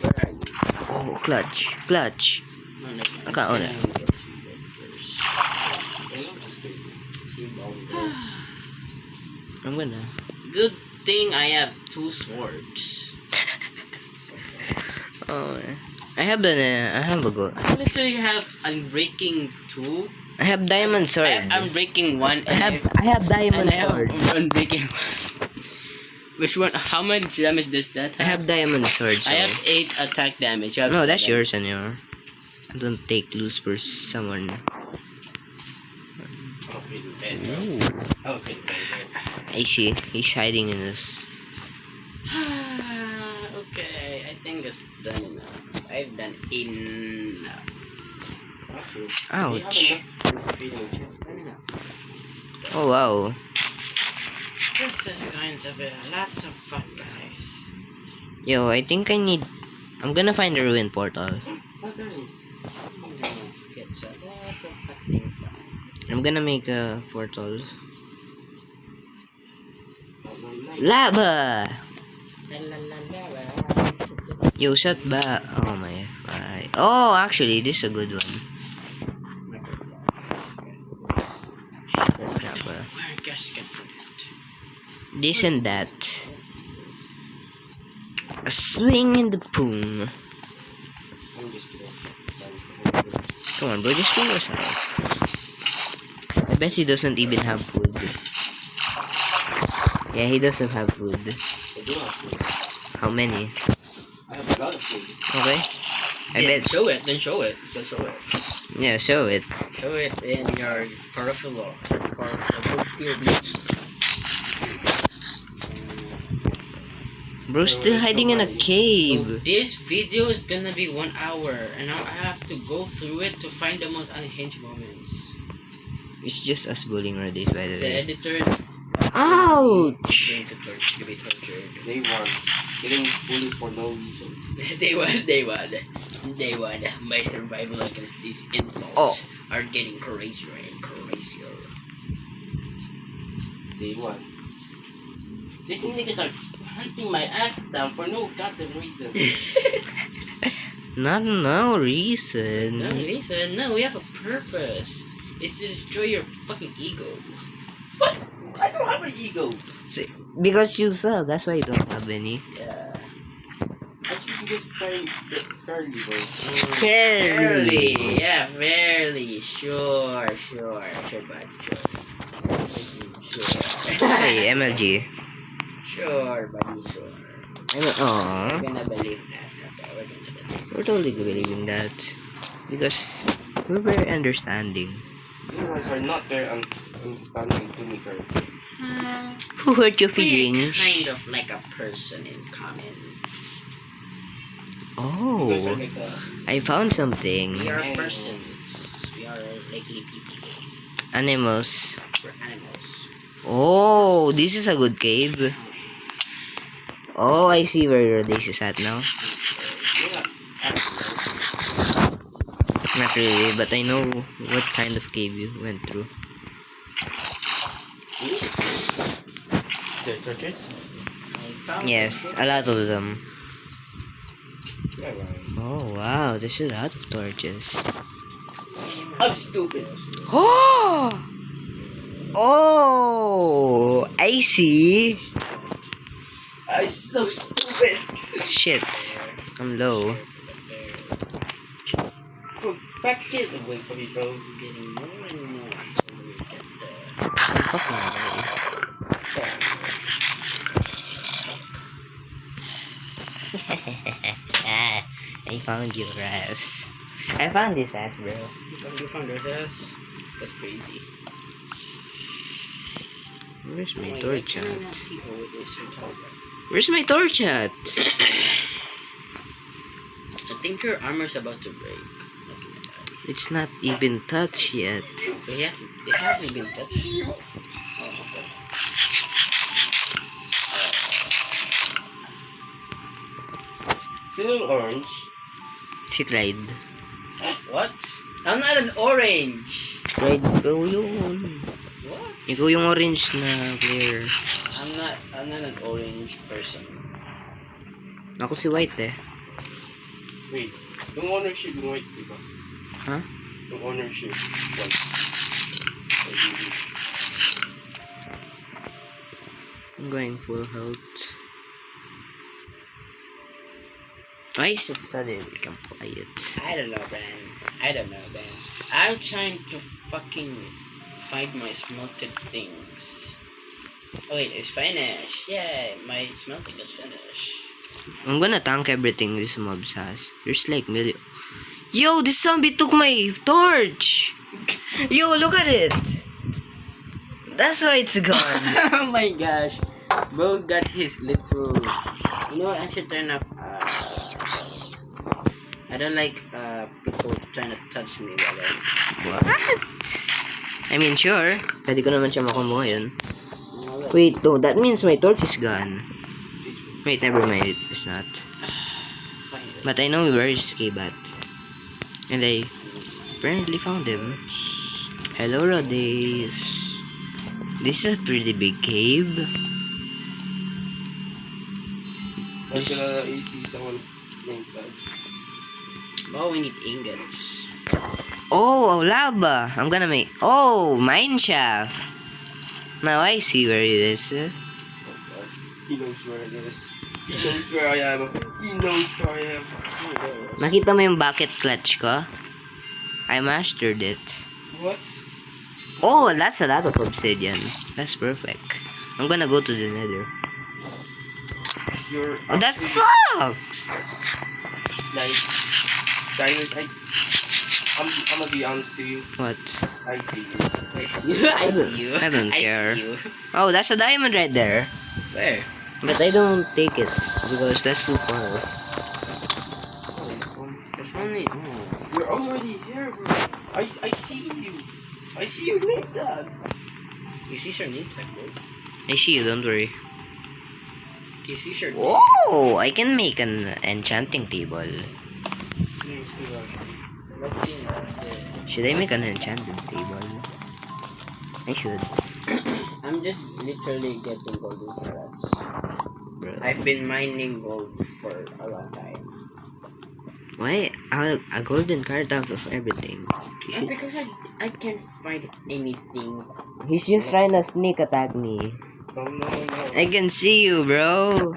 Where are you? Oh, clutch. Clutch. No, no, no. Nakauna. I'm gonna get some wood first. I'm gonna. Good thing I have 2 swords. Oh, I have a goal. I literally have Unbreaking 2. I have diamond sword. I have Unbreaking 1. I have diamond and I have sword. Unbreaking. Which one? How much damage does that I have diamond sword. So. I have 8 attack damage. You have No, that's 7. yours, senor. I don't take loose for someone. Ooh. Okay. I see. He's hiding in this. Okay, I think it's done enough. I've done enough. Ouch. Oh wow. This is going to be lots of fun, guys. Yo, I think I'm gonna find the ruined portal. What is? It's a lot of fucking fun. I'm gonna make a portal. Lava! Yo, shut ba? Oh my. Bye. Oh, actually, this is a good one. Lava. Where a gasket put it? This and that. A swing in the poon. I'm just kidding. Come on, bro, just kill yourself. I bet he doesn't even have food. Yeah, he doesn't have food. I do have food. How many? I have a lot of food. Okay. I Then bet. show it. Then show it. Then show it. Yeah, show it. Show it in your peripheral. Bro's still hiding in a So cave. this video is gonna be 1 hour, and now I have to go through it to find the most unhinged moments. It's just us bullying Rhodes, by the The way. editor Ouch! going to be tortured. They won. Getting bullied for no reason. They won. My survival against these insults Oh. are getting crazier and crazier. They won. These niggas are hunting my ass down for no goddamn reason. Not no reason. No, listen, no, we have a purpose. It's to destroy your fucking ego. What? I don't have an ego. See, because you suck, that's why you don't have any. Yeah. I treat this fairly, bro. Fairly, yeah, fairly. Sure, bud, sure. Hey, MLG. Sure, buddy, sure. Aww. We're gonna believe that. Okay, we're gonna believe that. We're totally believing that. Because we're very understanding. You guys are not very understanding to me, girl. Who hurt your We're feelings? kind of like a person in common. Oh, You guys are like I found something. We are Animals. persons. We are likely people. Animals. We're animals. Oh, this is a good cave. Oh, I see where this is at now. Not really, but I know what kind of cave you went through. The torches? I found Yes, a lot of them. Yeah, right. Oh wow, there's a lot of torches. I'm stupid. Oh! Oh, I see. I'm so stupid. Shit, I'm low. Bro, back it away from me, bro. Getting more and more until we get there. I found your ass. I found this ass, bro. You found your ass? That's crazy. Where's my Wait, why torch can I at? not see who it is you're talking about? Where's my torch at? I think your armor's about to break. Not gonna lie. It's not even touched yet. It hasn't been touched. Oh, okay. Feeling orange. Si tried. What? I'm not an orange. Tried ikaw yun. What? Ikaw yung orange na player. I'm not an orange person. Ako si white eh. Wait, yung ownership yung white, diba? Huh? Yung ownership white. I'm going full health. Why is it suddenly become quiet? I don't know, man. I'm trying to fucking find my smelted things. Oh wait, it's finished. Yay, my smelting is finished. I'm gonna tank everything this mob has. There's like million. Yo, this zombie took my torch! Yo, look at it! That's why it's gone. Oh my gosh. Bro got his little... You know what, I should turn off... I don't like people trying to touch me while What? I mean, sure. Pwede ko naman siya makuha yun. Wait, no, that means my torch is gone. Wait, never mind, it's not. But I know where is K-Bat. And I apparently found him. Hello, Rhodes. This is a pretty big cave. I'm gonna see someone's name tag. Oh, we need ingots. Oh, lava. I'm gonna make... Oh, mine shaft. Now I see where it is. Oh god, he knows where it is. He knows where I am. He knows where I am. Nakita mo yung bucket clutch ko? I mastered it. What? Oh, that's a lot of obsidian. That's perfect. I'm gonna go to the nether. You're Oh, that actually- sucks! Like, diamonds, I'm gonna be honest to you. What? I see you. I see you. I see you. I don't care. See you. Oh, that's a diamond right there. Where? But I don't take it because that's too far. There's only... Oh. You're already here, bro. I see you. I see your name tag. You see your name tag, bro? I see you, don't worry. You see your... Oh, I can make an enchanting table. What thing? Should I make an enchanting table? I should. I'm just literally getting golden carrots. Bro. I've been mining gold for a long time. Why a golden card out of everything? Not because I can't find anything. He's just trying to sneak attack me. No. I can see you, bro. No.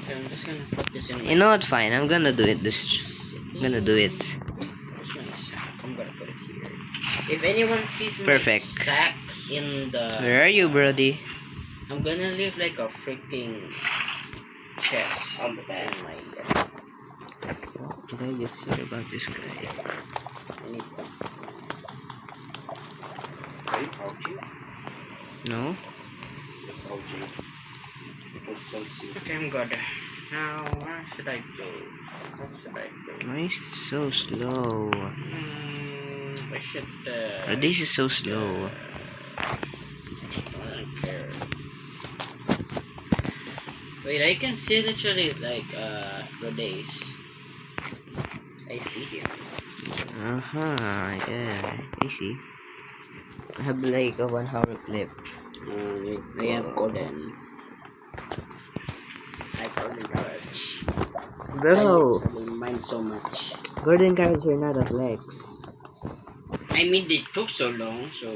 Okay, I'm just gonna put this in. You know what? Fine. I'm gonna do it. I'm gonna do it. Where's my sack? I'm gonna put it here. If anyone sees Perfect. my sack in the... Where are you, Brody? I'm gonna leave like a freaking chest On the bed. in my... What did I just hear about this guy? I need some food. Are you pouchy? No? You're pouchy. Because so soon. Okay, I'm good. Now, where should I go? What should I go? Why is it so slow? I should, This is so slow. I don't care. Wait, I can see literally like, Rhodes. I see him. Yeah, I see. I have like a 1 hour clip. Wait, I have golden. I have golden carrots. Bro, I literally mine so much. golden cards are not a flex. I mean, they took so long, so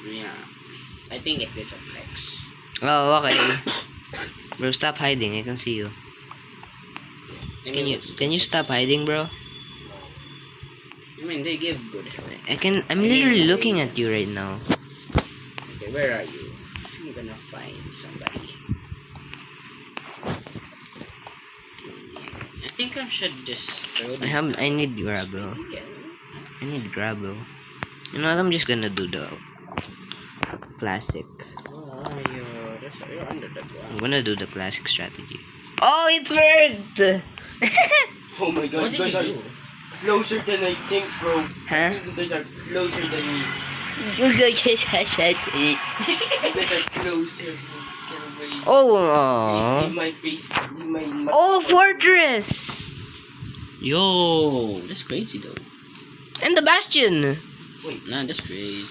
Yeah. I think it is a flex. Oh, okay. Bro, stop hiding. I can see you. Can you stop hiding, bro? I mean, they give good effect. I'm literally looking at you right now. Okay, where are you? I'm gonna find somebody. I think I should just throw this. I need Grabble. Yeah. I need Grabble. You know what? I'm just gonna do the classic. Oh, you're under the I'm ground. gonna do the classic strategy. Oh, it worked! Oh my god, What you did guys you are do? closer than I think, bro. Huh? You guys are closer than me. You go just hashtag. You guys are closer, bro. Get away. Oh, Please, aw. in my face. In my Oh, Fortress! Yo, that's crazy though. And the Bastion! Nah, that's crazy.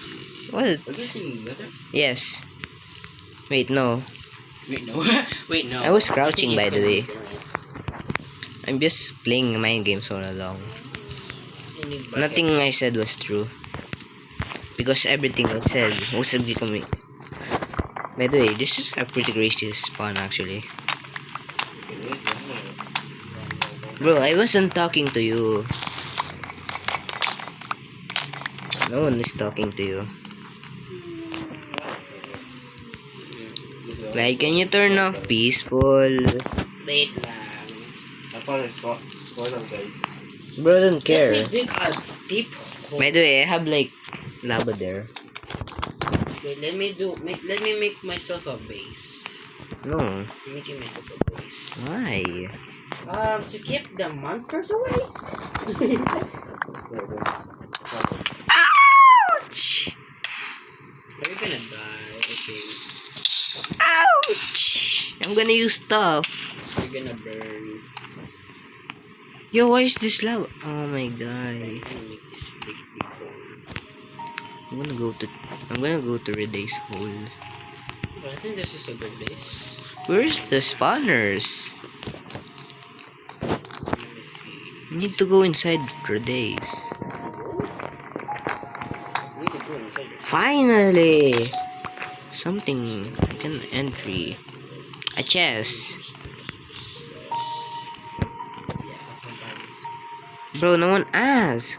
What? Was this in leather? Yes. Wait, no. Wait, no. Wait, no. I was crouching, by the way. I I'm just playing mind games all along. think Nothing I said was true. Because everything I said was becoming. By the way, this is a pretty gracious spawn actually. Bro, I wasn't talking to you. No one is talking to you. Like, can you turn off peaceful? Wait lang. I found a spot. Hold on, guys. Bro, don't Let care. me dig a deep hole. By the way, I have like lava there. Wait, let me make myself a base. No. I'm making myself a base. Why? To keep the monsters away. Ouch! Are you gonna die? Okay. Ouch! I'm gonna use stuff. You're gonna burn. Yo, why is this lava? Oh my god. I'm gonna make this big hole. I'm gonna go to Reday's hole. Oh, I think this is a good base. Where's the spawners? Let me see. I need to go inside Reday's. I need to go inside it. Finally! Something. Like an entry. A chest. Yeah, that's my base. Bro, no one asked.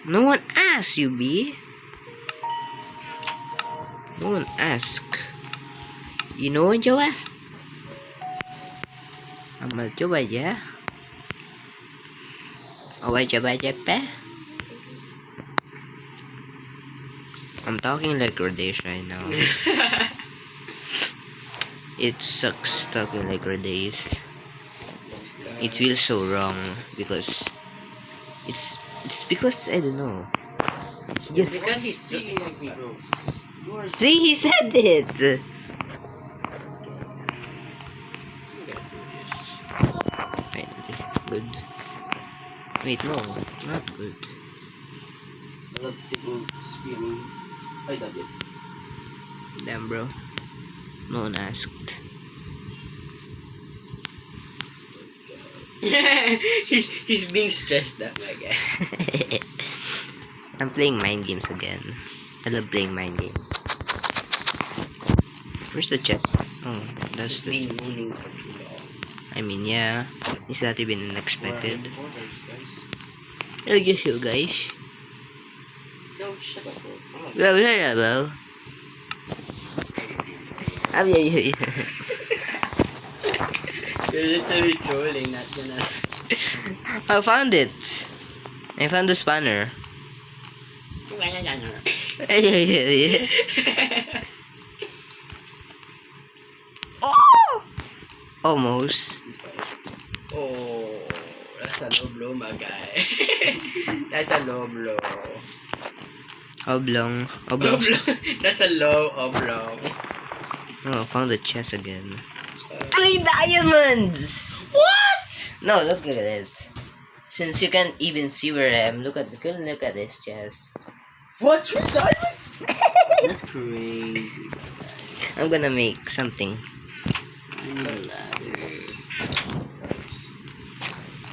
No one asked, you be. No one asked. You know what, Joa? I'm a Joa, yeah? Oh, what, Joa, Jeppe? I'm talking like Rodesh right now. It sucks talking like Rodesh. It feels so wrong because it's because I don't know. Yes. Because he's stealing me, bro. See, he said it. I'm gonna do this. Finally, good. Wait, no, not good. I love taking spinning. I love it. Damn, bro. No one asked. he's being stressed out, my guy. I'm playing mind games again. I love playing mind games. Where's the chat? Oh, that's He's the. been mooning for too long. I mean, yeah. It's not even unexpected. Borders, guys. I'll get you guys. No, shut up, bro. Well, yeah, well. Yeah. You're literally trolling, not gonna. I found it. I found the spanner. Yeah. Oh! Almost. Oh, that's a low blow, my guy. That's a low blow. Oblong. Oblong. That's a low oblong. Oh, found the chest again. 3 diamonds! What? No, look at it. Since you can't even see where I am, look at this chest. What? 3 diamonds? That's crazy. I'm gonna make something.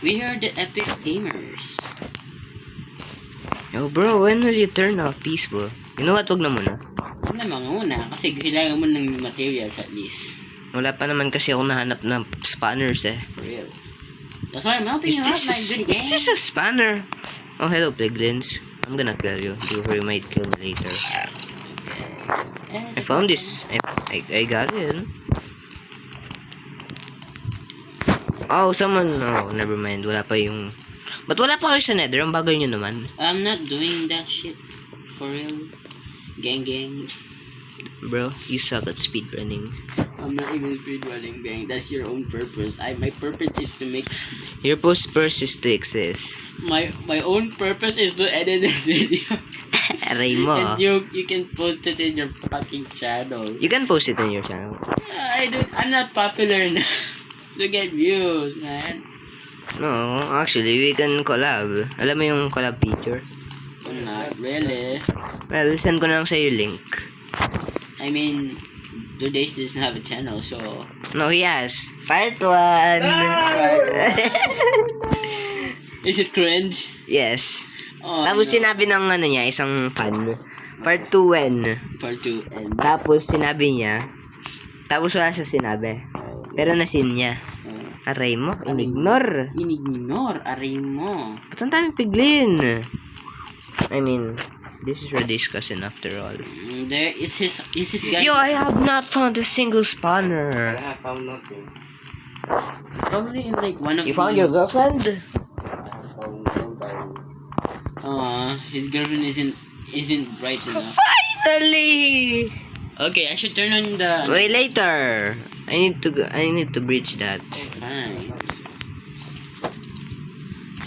We are the epic gamers. Oh bro, when will you turn off peaceful? You know what, wag na muna. Ano mga una? Kasi kailangan mo ng materials at least. Wala pa naman kasi ako nahanap ng spanners eh. For real. That's why I'm helping you out, my good Is game. this a spanner? Oh, hello piglins. I'm gonna kill you before you might kill me later. I found this. I got it. Oh, someone... Oh, never mind. Wala pa yung... Ba't wala pa kayo sa nether? Ang bagay nyo naman. I'm not doing that shit. For real. Gang gang. Bro, you suck at speedrunning. I'm not even speedrunning, bang. That's your own purpose. My purpose is to make... Your purpose is to exist. My own purpose is to edit this video. Aray mo. And you can post it in your fucking channel. You can post it on your channel. I'm not popular enough to get views, man. No, actually, we can collab. Alam mo yung collab feature? Not really. Well, send ko na lang sa'yo link. I mean, Today's doesn't have a channel, so... No, he has. Part 1! Is it cringe? Yes. Oh, Tapos no. sinabi ng ano niya, isang fan. Part 2 when. Part 2 and... Tapos sinabi niya. Tapos wala siya sinabi. Pero nasin niya. Aray mo, inignore. Inignore, aray mo. Ba't ang daming piglin? I mean, this is rediscussing after all. There is his guy. Yo, I have not found a single spawner. I have found nothing. Probably in like one of You found your girlfriend? I have found no diamonds. His girlfriend isn't bright enough. Finally! Okay, I should turn on the... Wait, later. I need to bridge that. Fine.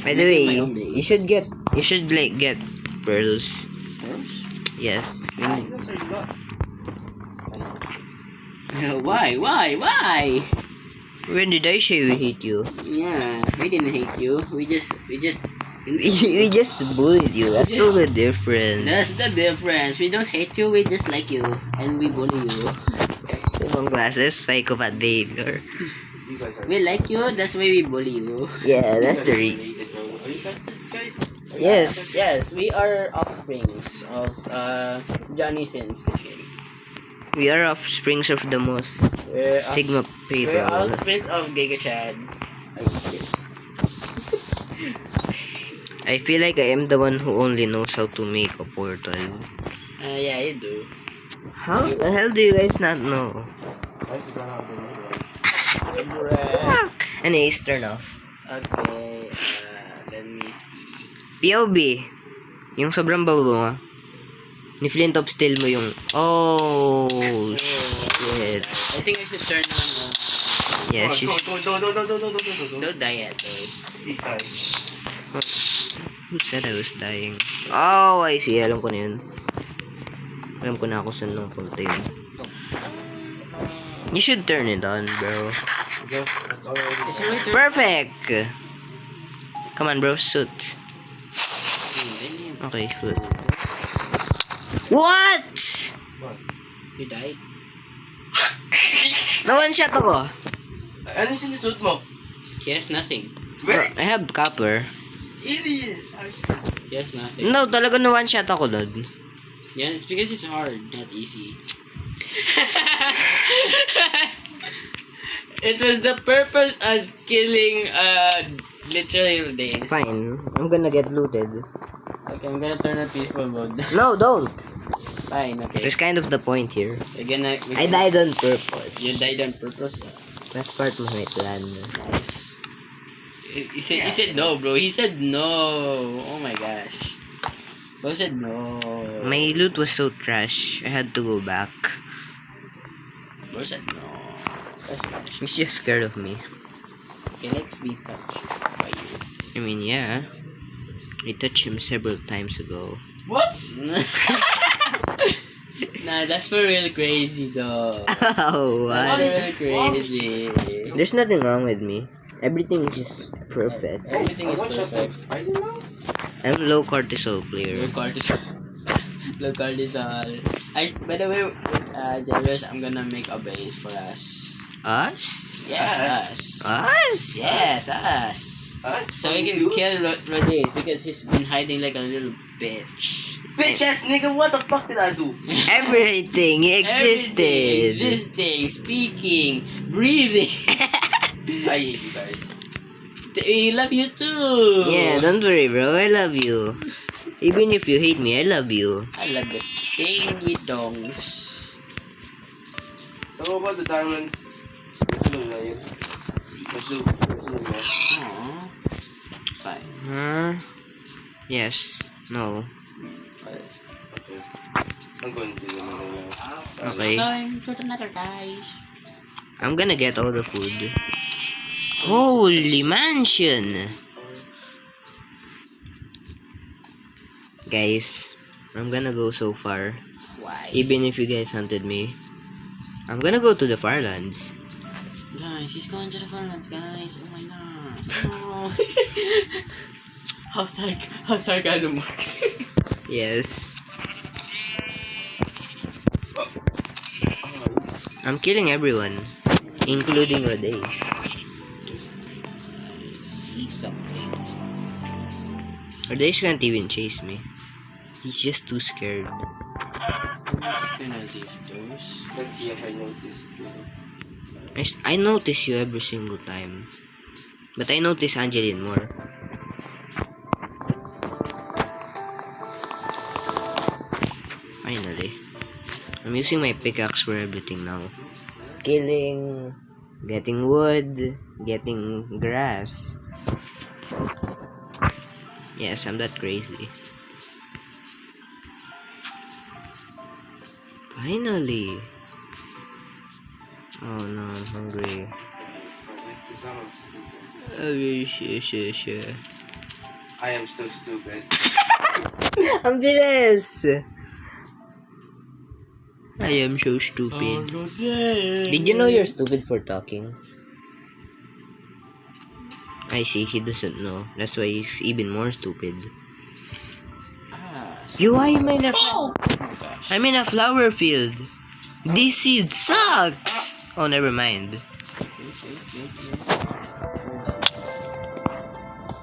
By the way, you should like get pearls. First? Yes. Those are not. Why? When did I say we hate you? Yeah, we didn't hate you. We just we just bullied you. That's so the difference. That's the difference. We don't hate you, we just like you. And we bully you. Ibang glasses, psychopath behavior. You guys are We like you, that's why we bully you. Yeah, that's the related, bro. Are you guys? Yes. Yes, we are offsprings of Johnny Sins. Just kidding. We are offsprings of the most We're Sigma We're people. offsprings of Giga Chad. I feel like I am the one who only knows how to make a portal. Yeah, you do. How the hell do you guys not know? I forgot how to make it. Fuck! Anyways, turn off. Okay, let me see. POB. Yung sobrang babo nga. Ni Flint of Steel mo yung... Oh, shit. I think I should turn on. Yeah, she's... Don't die yet, though. Please die. Who said I was dying? Oh, I see. Alam ko na yun. Alam ko na ako saan nung punta yun. You should turn it on, bro. Yes, that's already. Is it my turn? Perfect! Come on, bro. Shoot. Okay, shoot. What? You died? Na one shot ako. Ano yung sinusuot mo? He has nothing. Bro, I have copper. Idiot! He has nothing. No, talaga na one shot ako doon. Yeah, it's because it's hard, not easy. It was the purpose of killing literally days. Fine. I'm gonna get looted. Okay, I'm gonna turn on peaceful mode. No, don't. Fine, okay. There's kind of the point here. I died. died on purpose. You died on purpose. That's part of my plan. Nice. He said no, bro. He said no. Oh my gosh. Bro said no. My loot was so trash. I had to go back. Bro said no. That's nice. He's just scared of me. He likes being touched by you. I mean, yeah. I touched him several times ago. What? Nah, that's for real crazy though. Oh, That's what? real crazy. There's nothing wrong with me. Everything is just perfect. Everything is perfect. I don't know. I'm low cortisol player. Low cortisol. Low cortisol. By the way, Jairus, I'm gonna make a base for us. Us? Yes, Us. us. Us? Yes, us. So we can kill Rhodes because he's been hiding like a little bitch. Bitch ass nigga, what the fuck did I do? Everything existed. Everything, existing, speaking, breathing. I hate you guys. We love you too. Yeah, don't worry, bro. I love you. Even if you hate me, I love you. I love the tangy dongs. So about the diamonds? Nasunod na yun. Nasunod na. Aww. Fine. Huh? Yes. No. Okay. I'm going to do the money now. Okay. Going to another guys. I'm gonna get all the food. Holy mansion! Guys, I'm gonna go so far. Why? Even if you guys hunted me. I'm gonna go to the Farlands. Guys, he's going to the Farlands, guys. Oh my gosh. Oh. How sarcasm works. Yes. I'm killing everyone, including Rhodes. See something. Rhodes can't even chase me. He's just too scared. Gonna leave those. Let's see if I noticed. I notice you every single time. But I notice Angeline more. Finally. I'm using my pickaxe for everything now. Killing, getting wood, getting grass. Yes, I'm that crazy. Finally. Oh no, I'm hungry. Oh, yeah. I am so stupid. Ang bilis! I am so stupid. Did you know you're stupid for talking? I see, he doesn't know. That's why he's even more stupid. Why am I in a I'm in a flower field. This seed sucks! Oh, never mind.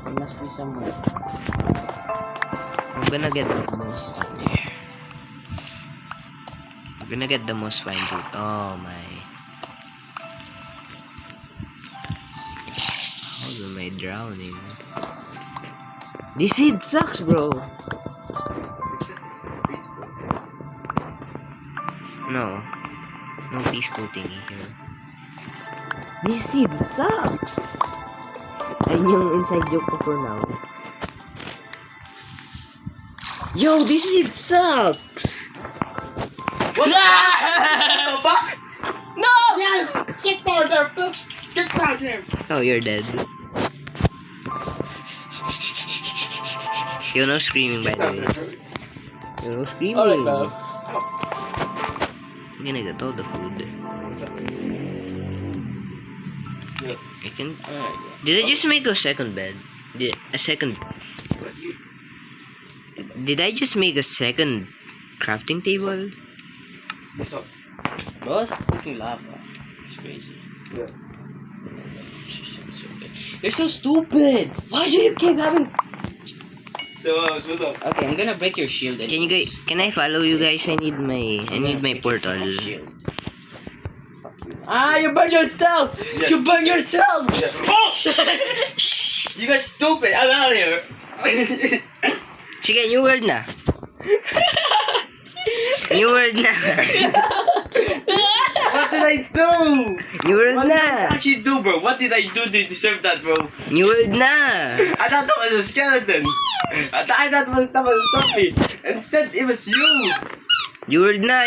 There must be somewhere. I'm gonna get the most there. I'm gonna get the most fine fruit. Oh my. How am I drowning? This seed sucks, bro. No. No peaceful thingy here. This seed sucks! Ayun yung inside joke ko for now. Yo, this seed sucks! What the fuck? No! Yes! Get down there, bitch! Get down there! Oh, you're dead. You're no screaming, by the way. You're no screaming. Alright, love. I'm gonna get all the food. I can. Did I just make a second bed? Did I just make a second crafting table? What's up? Boss, fucking lava. It's crazy. Yeah. You're so stupid! Why do you keep having... So, what's up? Okay, I'm gonna break your shield. Can you guys? Can I follow you guys? I need my portal. Shield. Ah, you burn yourself! Yes. You burn yourself! Oh! You guys stupid! I'm out of here! Sige, new world na. New world na. What did I do? New world What did I na. actually do, bro? What did I do to deserve that, bro? New world na. I thought that was a skeleton. I thought that was a zombie. Instead, it was you. New world na.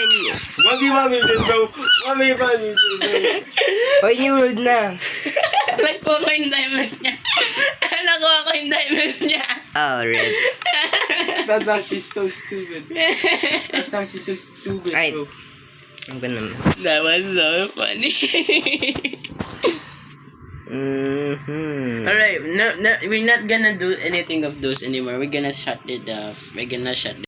What do you want me to do, bro? What do you want me to do? Hoy, new world na. Nakuha ko yung diamonds niya. Nakuha ko yung diamonds niya. Oh, red. That's actually so stupid. That's actually so stupid, Alright. bro. I'm gonna. That was so funny. Alright, no, we're not gonna do anything of those anymore. We're gonna shut it off. We're gonna shut